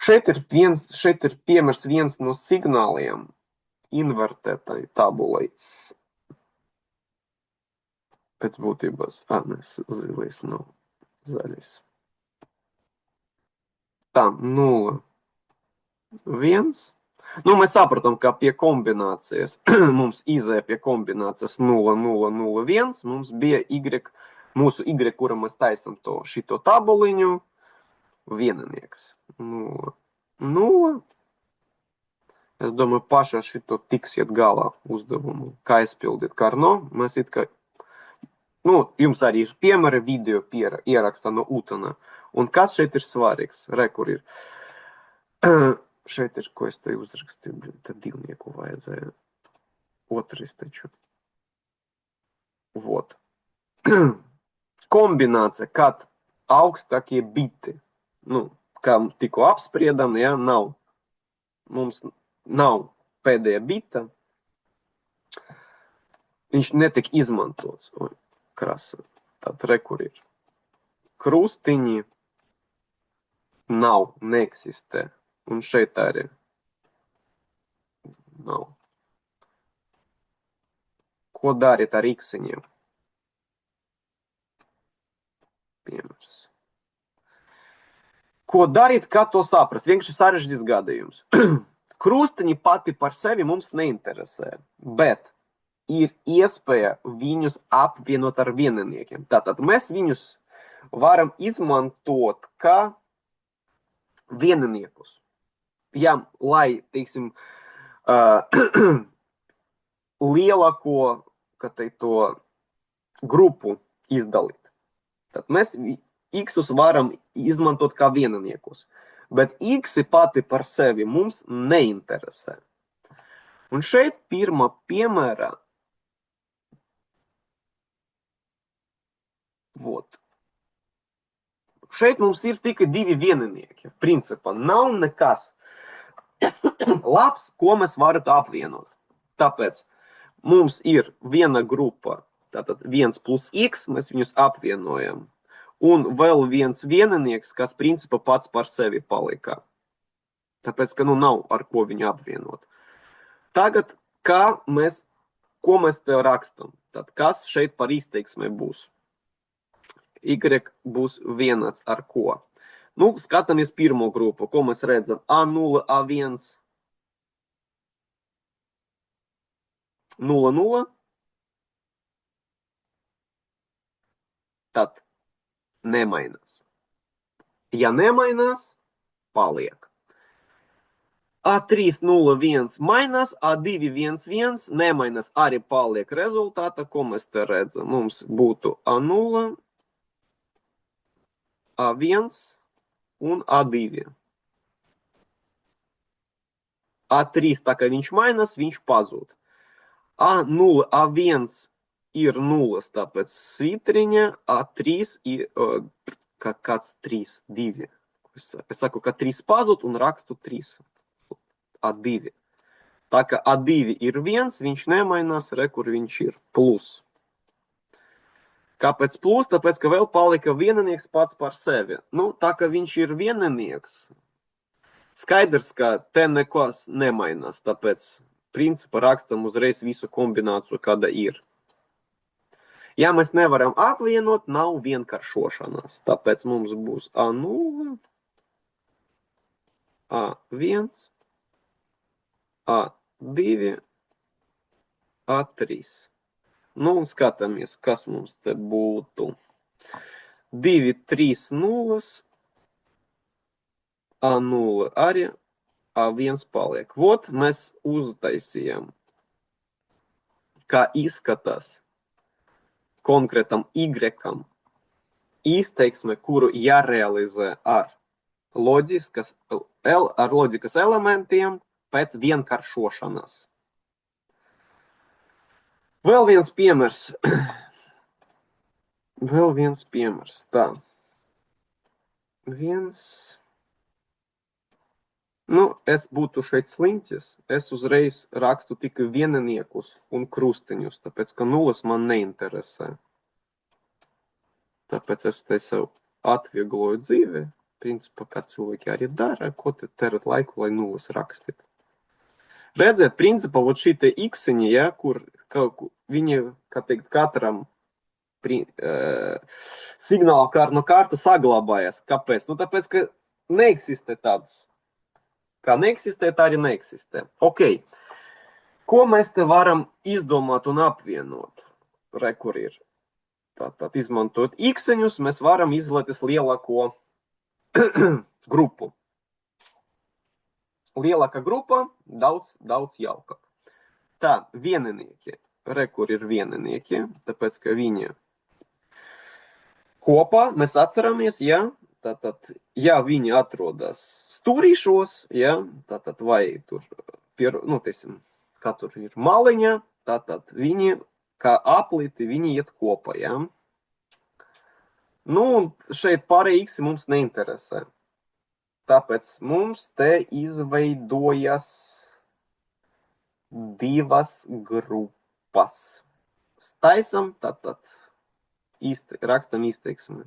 Šeit ir piemērs viens no signāliem invertētai tabulai. Pēc būtības, zilais nav zaļais. Tā, 0, 1. Nu, mēs sapratam, ka pie kombinācijas, mums izēja pie kombinācijas 0, 0, 0, 1, mums bija mūsu y, kura mēs taisam šito tabuliņu, vieninieks. 0, 0. Es domāju, paši ar šito tiksiet galā uzdevumu, kā aizpildīt Karno. Mēs it kā, nu, jums arī ir piemēri video ierakstā no Utana. Un kas šeit ir svarīgs? Re, kur ir. Šeit ir, ko es te uzrakstīju, tad divnieku vajadzēja. Otrais taču. Vot. Kombinācija, kad augstākie biti, nu, kā tikko apspriedam, ja, nav. Mums nav pēdējā bita. Viņš netika izmantots. Oi, krasa. Tad re, kur ir. Krustiņi nav, neeksistē. Un šeit arī nav. Ko darīt ar iksiņiem? Piemērs. Ko darīt, kā to saprast? Vienkārši sarežģīts gadījums. Krustiņi pati par sevi mums neinteresē, bet ir iespēja viņus apvienot ar vieniniekiem. Tātad mēs viņus varam izmantot kā vieniniekus. Ja, lai, teiksim, lielāko, kā teikt, to grupu izdalīt. Tad mēs x-us varam izmantot kā vieniniekus. Bet x pati par sevi mums neinteresē. Un šeit pirmā piemēra. Vot. Šeit mums ir tikai 2 vieninieki. Principā nav nekas labs, ko mēs varam apvienot. Tāpēc mums ir viena grupa, tātad 1 plus x, mēs viņus apvienojam. Un vēl viens vieninieks, kas principā pats par sevi palika. Tāpēc, ka nav ar ko viņu apvienot. Tagad, ko mēs te rakstam? Tad, kas šeit par izteiksmē būs? Y būs vienāds ar ko? Nu, skatāmies pirmo grupu, ko mēs redzam. A0, A1, 0, 0. Tad nemainās. Ja nemainās, paliek. A3, 0, 1 mainās, A2, 1, 1 nemainās, arī paliek rezultātā, ko mēs te redzam. Mums būtu A0, A1 un A2. A3, tā kā viņš mainās, viņš pazūd. A0, A1 ir 0, tāpēc svītriņa, A3 ir, kāds 3, 2. Es saku, ka 3 pazūd un rakstu 3. A2. Tā kā A2 ir 1, viņš nemainās, kur viņš ir, plus. Kāpēc plus? Tāpēc, ka vēl palika vieninieks pats par sevi. Tā kā viņš ir vieninieks, skaidrs, ka te nekas nemainās, tāpēc principā rakstam uzreiz visu kombināciju, kāda ir. Ja mēs nevaram apvienot, nav vienkāršošanās, tāpēc mums būs A0, A1, A2, A3. Un skatāmies, kas mums te būtu. 2, 3, 0, A0 arī, A1 paliek. Vot mēs uztaisījām, kā izskatās konkrētam Y-am izteiksme, kuru jārealizē ar loģikas elementiem pēc vienkāršošanās. Vēl viens piemērs. Tā. Es būtu šeit sliņķis. Es uzreiz rakstu tikai vienniekus un krustiņus, tāpēc, ka nulles man neinteresē. Tāpēc es te sev atviegloju dzīvi. Principā, kā cilvēki arī dara, ko te teret laiku, lai nulles rakstīt. Redzēt, principā, vot šī te iksiņi, kur viņi, kā teikt, katram signāla karta saglabājas. Kāpēc? Tāpēc, ka neeksistē tāds. Kā neeksistē, tā arī neeksistē. Ok. Ko mēs te varam izdomāt un apvienot? Kur ir. Tātad, izmantot iksiņus, mēs varam izvēlēties lielāko grupu. Lielāka grupa, daudz jaukāk. Tā, vieninieki. Kur ir vieninieki, tāpēc, ka viņi kopā, mēs atceramies, tātad, ja viņi atrodas stūrīšos, tātad, vai tur, kā tur ir maliņa, tātad, viņi, kā aplīti, viņi iet kopā, šeit pārējie X mums neinteresē. Tāpēc mums te izveidojas divas grupas. Taisam, tātad rakstam izteiksmi.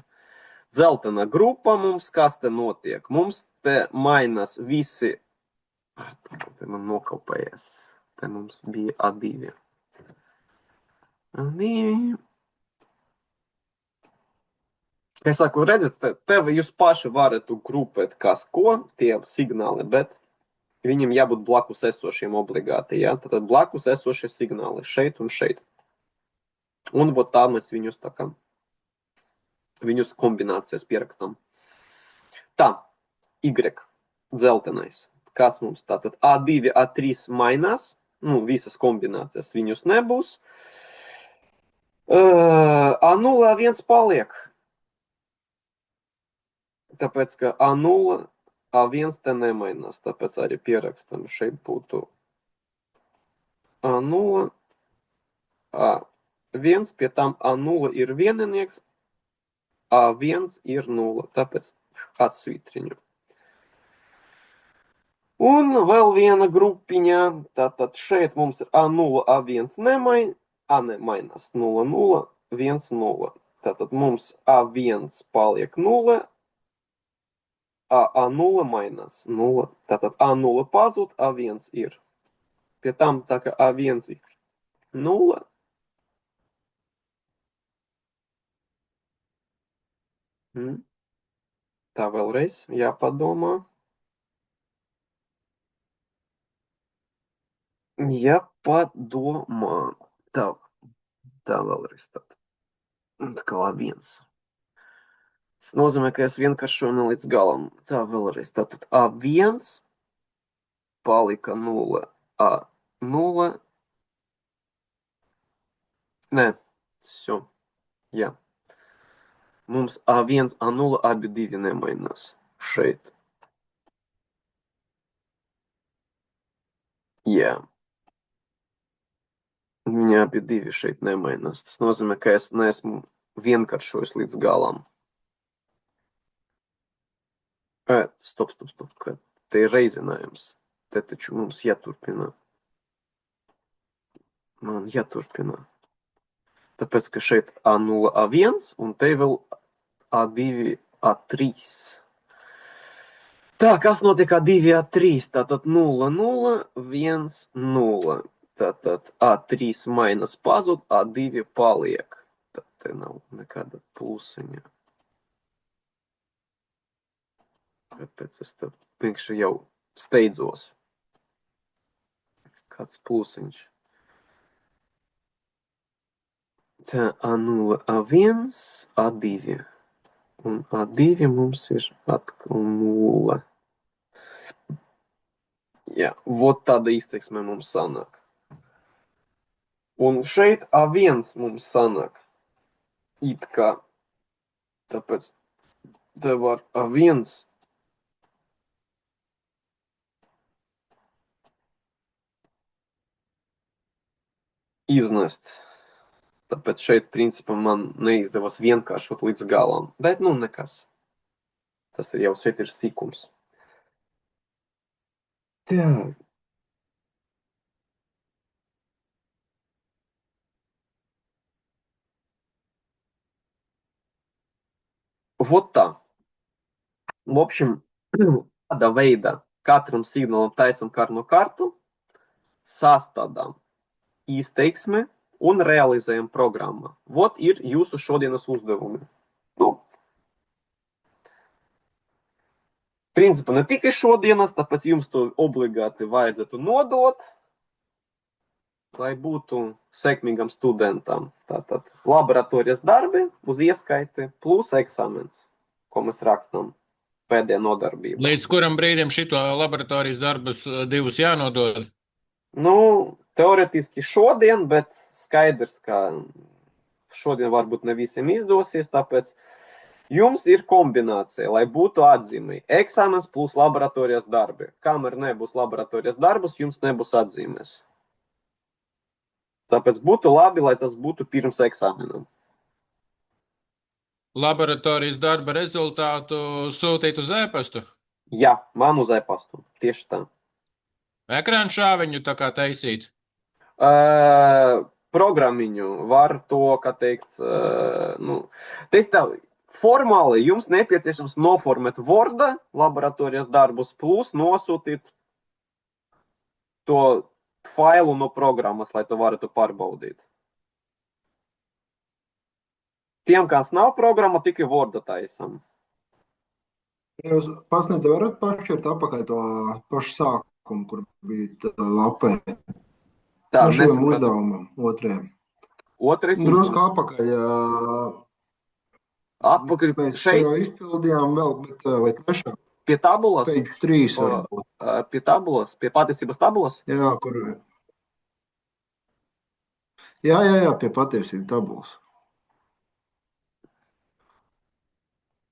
Dzeltena grupa mums, kas te notiek? Mums te mainās visi, te man nokaupējies, te mums bija A2. Es saku, redzat, tev jūs paši varat grupēt kas ko, tie signāli, bet viņiem jābūt blakus esošiem obligāti, Tātad blakus esošie signāli šeit un šeit. Un vot tā mēs viņus kombinācijas pierakstam. Tā, Y, dzeltenais. Kas mums tātad? A2, A3 mainās, visas kombinācijas viņus nebūs. A0, A1 paliek. Tāpēc, ka A0, A1 te nemainās, tāpēc arī pierakstam šeit būtu A0, A1, pie tam A0 ir vieninieks, A1 ir 0, tāpēc atsvītriņu. Un vēl viena grupiņa, tātad šeit mums ir A0, A1 nemainās, 0, 0, 1, 0. Tātad mums A1 paliek 0, A0 mainās 0. Tātad A0 pazūd, A1 ir. Pie tam tā kā A1 ir 0. Tā vēlreiz jāpadomā. Tā vēlreiz tad. Kā A1. Tas nozīmē, ka es vienkāršoju ne līdz galam. Tā vēlreiz. Tātad A1 palika 0, A0. Nē, все, jā. Mums A1, A0, abi divi nemainās šeit. Jā. Viņi abi divi šeit nemainās. Tas nozīmē, ka es neesmu vienkāršojis līdz galam. Stop. Ka te ir reizinājums. Te taču mums jāturpina. Man jāturpina. Tāpēc, ka šeit A0, A1 un te vēl A2, A3. Tā, kas notiek A2, A3? Tātad 0, 0, 1, 0. Tātad A3 mainas pazud, A2 paliek. Tad te nav nekāda plusiņa. Kāpēc es te vienkārši jau steidzos? Kāds plusiņš? Tā, A0, A1, A2. Un A2 mums ir atkal 0. Jā, vot tāda izteiksme mums sanāk. Un šeit A1 mums sanāk. It kā. Tāpēc te var A1 iznest. Tāpēc šeit, principā, man neizdevās vienkāršot līdz galam. Bet, nekas. Tas ir jau šeit ir sīkums. Tā. Вот tā. В общем, tāda veida katram signālam taisam karno kartu, sastādām izteiksme un realizējam programmā. Vot ir jūsu šodienas uzdevumi. Principā ne tikai šodienas, tāpēc jums to obligāti vajadzētu nodot, lai būtu sekmīgam studentam. Tātad laboratorijas darbi uz ieskaiti plus eksāmens, ko mēs rakstam pēdējā nodarbībā. Līdz kuram brīdim šito laboratorijas darbus divus jānodod? Teoretiski šodien, bet skaidrs, ka šodien varbūt ne visiem izdosies, tāpēc jums ir kombinācija, lai būtu atzīmē. Eksāmens plus laboratorijas darbi. Kamēr nebūs laboratorijas darbus, jums nebūs atzīmes. Tāpēc būtu labi, lai tas būtu pirms eksāmenam. Laboratorijas darba rezultātu sūtīt uz e-pastu? Jā, man uz e-pastu. Tieši tā. Ekrāna šāviņu tā kā taisīt? Programmiņu var to, kā teikt, formāli jums nepieciešams noformēt Worda laboratorijas darbus plus nosūtīt to failu no programmas, lai to varētu pārbaudīt. Tiem, kas nav programma, tikai Worda taisam. Jūs pats varat pašķirt apakaļ to pašu sākumu, kur bija lapē. Tā, No šiem uzdevumam, otrajam. Otrais Drusku apakaļ. Atpakaļ Mēs šeit. jau izpildījām vēl, bet vai trešā? Pie tabulas? Page 3 varbūt. Pie tabulas? Pie patiesības tabulas? Jā, kur... Jā, pie patiesības tabulas.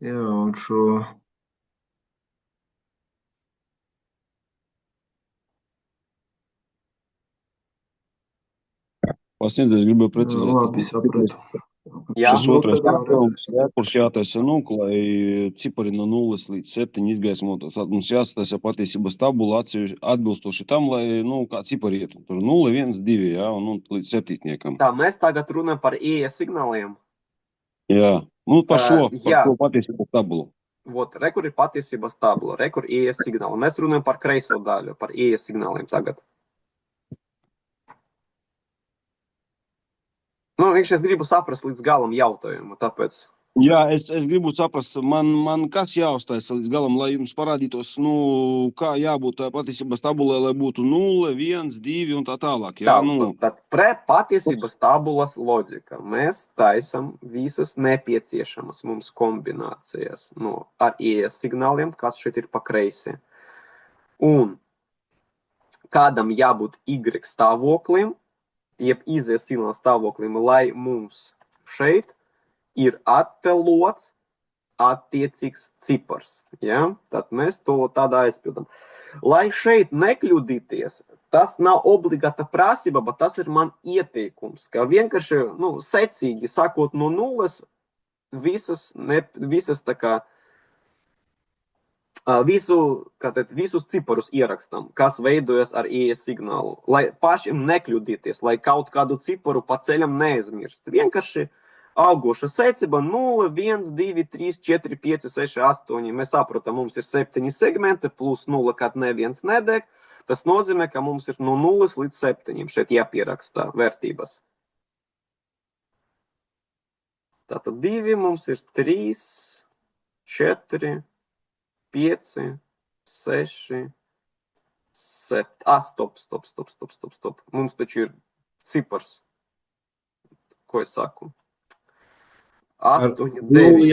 Jā, un šo... Pasniedzējs gribēja precizēt. Labi, sapratu. Jā. Šis otrais tad jau jautājums, redzēsim. kurš jātaisa, lai cipari no 0 līdz 7 izgaismotos. Tad mums jāsataisa patiesības tabula atbilstoši tam, lai, kā cipari iet. Tur 0, 1, 2, jā, un līdz 7. Tā, mēs tagad runājam par ES signāliem. Jā, par šo patiesības tabulu. Vot, rekur ir patiesības tabula, rekur ES signāli. Mēs runājam par kreiso daļu, par ES signāliem tagad. Viņš es gribu saprast līdz galam jautājumu, tāpēc. Jā, es gribu saprast, man kas jāuztaisa līdz galam, lai jums parādītos, kā jābūt patiesības tabulē, lai būtu 0, 1, 2 un tā tālāk. Jā, Tad patiesības tabulas loģika. Mēs taisam visas nepieciešamas mums kombinācijas ar ES signāliem, kas šeit ir pa kreisi. Un kādam jābūt Y stāvoklim, jeb izejas signāla stāvoklim, lai mums šeit ir attēlots attiecīgs cipars. Ja? Tad mēs to tādā aizpildam. Lai šeit nekļūdīties, tas nav obligāta prasība, bet tas ir man ieteikums, ka vienkārši secīgi sakot no nulles visas tā kā visus ciparus ierakstam, kas veidojas ar ieejas signālu, lai pašiem nekļūdīties, lai kaut kādu ciparu pa ceļam neaizmirst. Vienkārši augoša secība 0, 1, 2, 3, 4, 5, 6, 8. Mēs saprotam, mums ir 7 segmenti, plus 0, kad neviens nedeg. Tas nozīmē, ka mums ir no 0 līdz 7. Šeit jāpierakstā vērtības. Tātad 2 mums ir 3, 4, 5, 6, 7. Stop. Mums taču ir cipars. Ko es saku? 8, 9.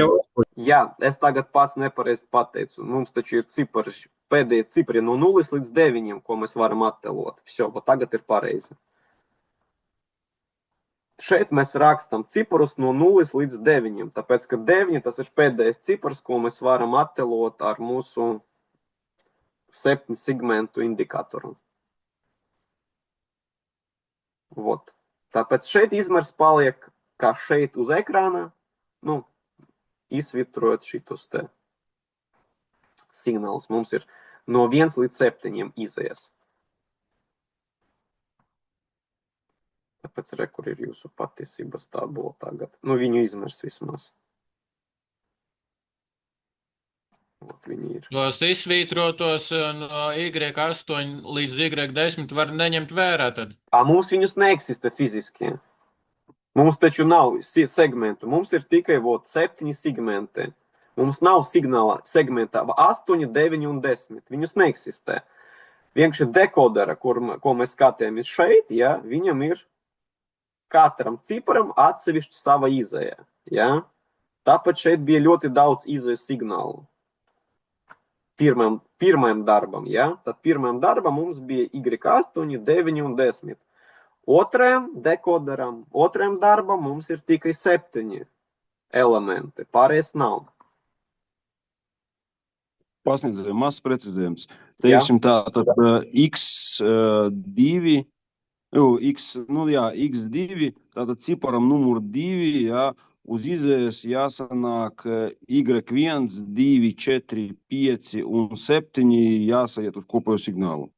Jā, es tagad pats nepareizi pateicu. Mums taču ir cipari, pēdējie cipari no 0 līdz 9, ko mēs varam attēlot. Все, bet tagad ir pareizi. Šeit mēs rakstam ciparus no 0 līdz 9, tāpēc, ka 9 tas ir pēdējais cipars, ko mēs varam attēlot ar mūsu 7 segmentu indikatoru. Vot. Tāpēc šeit izmērs paliek, kā šeit uz ekrāna, izvitrojot šitos te signālus. Mums ir no 1 līdz 7 izejas. Tāpēc kur ir jūsu patiesības tabula tagad. Viņu izmērs vismaz. Vot viņi ir. Tos izsvītrotos no Y8 līdz Y10 var neņemt vērā tad? Mums viņus neeksistē fiziski. Mums taču nav segmentu. Mums ir tikai 7 segmenti. Mums nav signāla segmentā 8, 9 un 10. Viņus neeksistē. Vienkārši dekodera, ko mēs skatījāmies šeit, ja, viņam ir katram ciparam atsevišķi sava izeja. Ja? Tāpēc šeit bija ļoti daudz izejas signālu. Pirmajam darbam. Ja? Tad pirmajam darbam mums bija Y8, 9 un 10. Otrajam dekoderam, otrajam darbam mums ir tikai 7 elementi. Pārējais nav. Pasniedzējums, mazs precizējums. Teiksim tā, tad X2, X2, tātad ciparam numur 2, ja, uz izējas jāsanāk Y1, 2, 4, 5 un 7 jāsajiet uz kopējo signālu.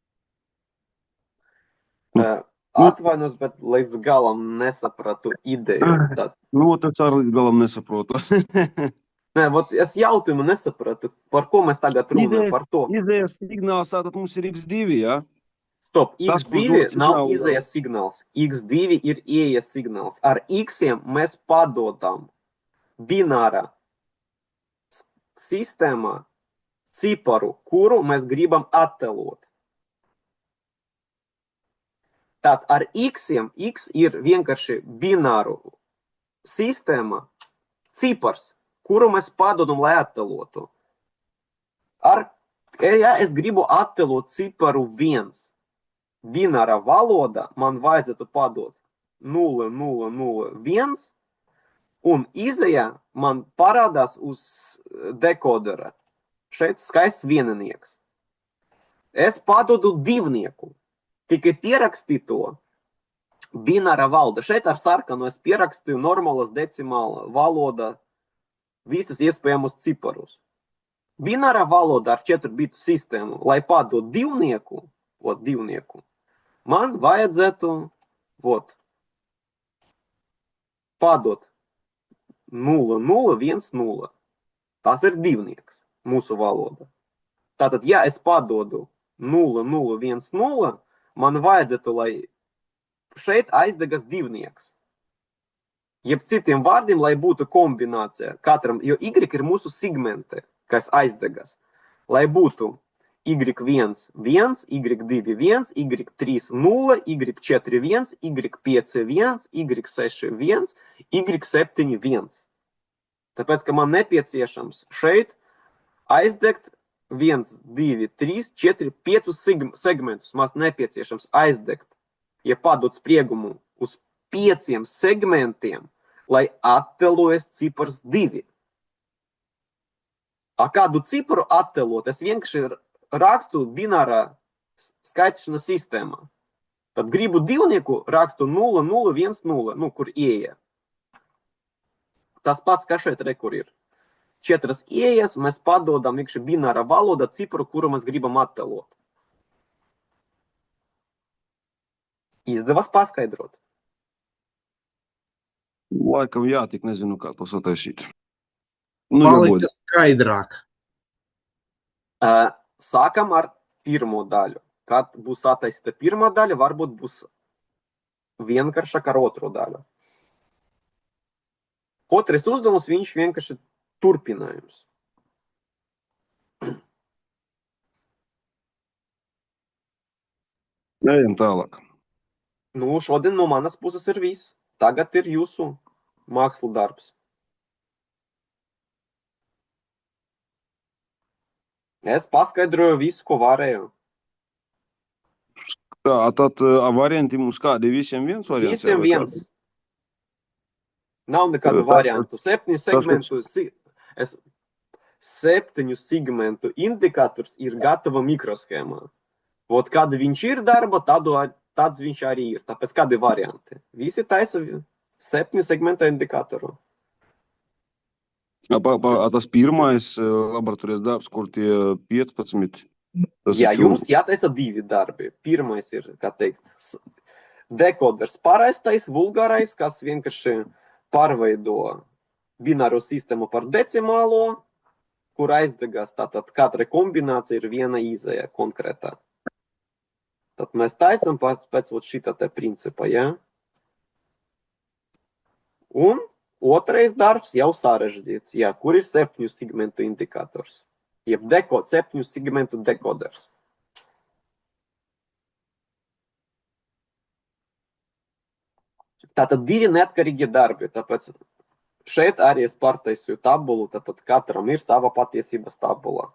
Atvainos, bet līdz galam nesapratu ideju. Tad. Tas arī līdz galam nesaprotu. Nē, es jautājumu nesapratu, par ko mēs tagad runājam, par to. Izējas signāls, tātad mums ir X2, ja? Stop, X2 nav izējas signāls. X2 ir ieejas signāls. Ar X-iem mēs padodam bināra sistēmā ciparu, kuru mēs gribam attēlot. Tātad ar X-iem, X ir vienkārši bināru sistēma, cipars, kuru mēs padodam, lai attēlotu. Ja es gribu attēlot ciparu 1, bināra valoda man vajadzētu padot 0, 0, 0, 1, un izēja man parādās uz dekodera. Šeit skaists vieninieks. Es padodu divnieku. Tikai pierakstīt to bināra valoda. Šeit ar sarkanu es pierakstīju normālas decimāla valoda visas iespējamos ciparus. Bināra valoda ar 4 bitu sistēmu, lai padot divnieku, man vajadzētu padot 0, 0, 1, 0. Tas ir divnieks mūsu valoda. Tātad, ja es padodu 0, 0, 1, 0, man vajadzētu, lai šeit aizdegas divnieks. Jeb citiem vārdiem, lai būtu kombinācija katram, jo Y ir mūsu segmenti, kas aizdegas. Lai būtu Y1, 1, Y2, 1, Y3, 0, Y4, 1, Y5, 1, Y6, 1, Y7, 1. Tāpēc, ka man nepieciešams šeit aizdegt 1, 2, 3, 4, 5 segmentus mums nepieciešams aizdegt, ja padot spriegumu uz 5 segmentiem, lai attēlojas cipars 2. Kādu ciparu attēlot, es vienkārši rakstu binārā skaitīšanas sistēmā. Tad gribu divnieku, rakstu 0, 0, 1, 0, kur ieeja. Tas pats, kā šeit rekur ir. 4 ieejas, mēs padodam vienkārši binārā valoda ciparu, kuru mēs gribam attēlot. Izdevās paskaidrot. Laikam jā, tik nezinu, kā to sataisīt. Nu, Palika skaidrāk. Sākam ar pirmo daļu. Kad būs attaisīta pirmā daļa, varbūt būs vienkāršāk ar otro daļu. Otrais uzdevums, viņš vienkārši turpinājums. Ejam tālāk. Nu, šodien no manas puses ir viss. Tagad ir jūsu mākslu darbs. Es paskaidroju visu, ko varēju. Tā, tad varianti mums kādi? Visiem viens variants? Visiem viens. Nav nekādu variantu. 7 segmentu indikators ir gatava mikroshēmā. Vot, kad viņš ir darba, tāds viņš arī ir. Tāpēc kādi varianti? Visi taisa 7 segmenta indikatoru. Tas pirmais laboratorijas darbs, kur tie 15. Jā, jums jātaisa 2 darbi. Pirmais ir, kā teikt, dekoders parastais, vulgārais, kas vienkārši pārveido bināro sistēmu par decimālo, kur aizdegās tātad katra kombinācija ir viena izēja konkrētā. Tad mēs taisam pēc šitā te principa, ja? Un otrais darbs jau sarežģīts, ja, kur ir 7 segmentu indikators. Jeb 7 segmentu dekoders. Tātad 2 neatkarīgi darbi, tāpēc šeit arī es pārtaisīju tabulu, tāpēc katram ir sava patiesības tabula.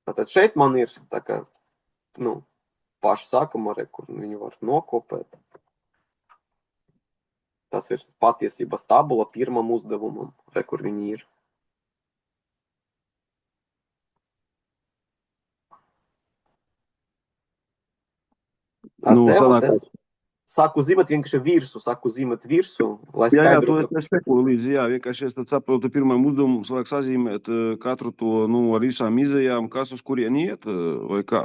Tātad šeit man ir tā kā, paša sākuma, kur viņu var nokopēt. Tas ir patiesības tabula pirmam uzdevumam, kur viņi ir. Es saku zīmēt vienkārši virsū, lai skaidrotu. Jā, es sekoju līdzi, jā, vienkārši es tad saprotu pirmajam uzdevumam, vajag sazīmēt katru to, ar visām izējām, kas uz kurien iet, vai kā?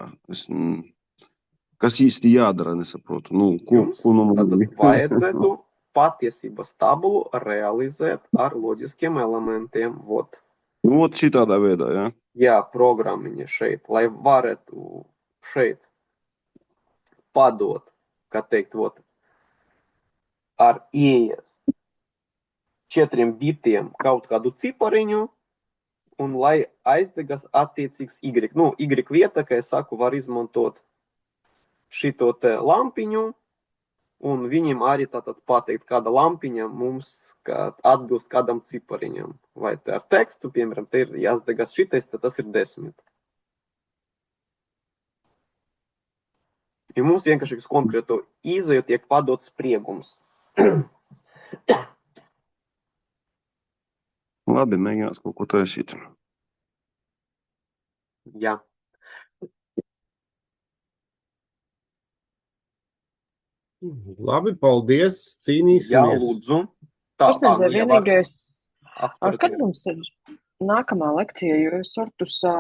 Kas īsti jādara, nesaprotu. Jums tad vajadzētu patiesības tabulu realizēt ar loģiskiem elementiem, vot. Vot šitādā veidā, jā? Jā, programmiņa šeit, lai varētu šeit padot, kā teikt, vot, ar ieejas 4 bitiem kaut kādu cipariņu, un lai aizdegas attiecīgs Y. Y vieta, kā es saku, var izmantot šito te lampiņu, un viņam arī tātad pateikt, kāda lampiņa mums atbilst kādam cipariņam. Vai te ar tekstu, piemēram, te ir jāizdegas šitais, tad tas ir 10. Ja mums vienkārši uz konkrēto izēju tiek padots spriegums. Labi, mēģinās kaut ko taisīt. Jā. Labi, paldies, cīnīsimies. Jā, lūdzu. Pasniedzēju vienīgais, kad mums ir nākamā lekcija, jo es Artusā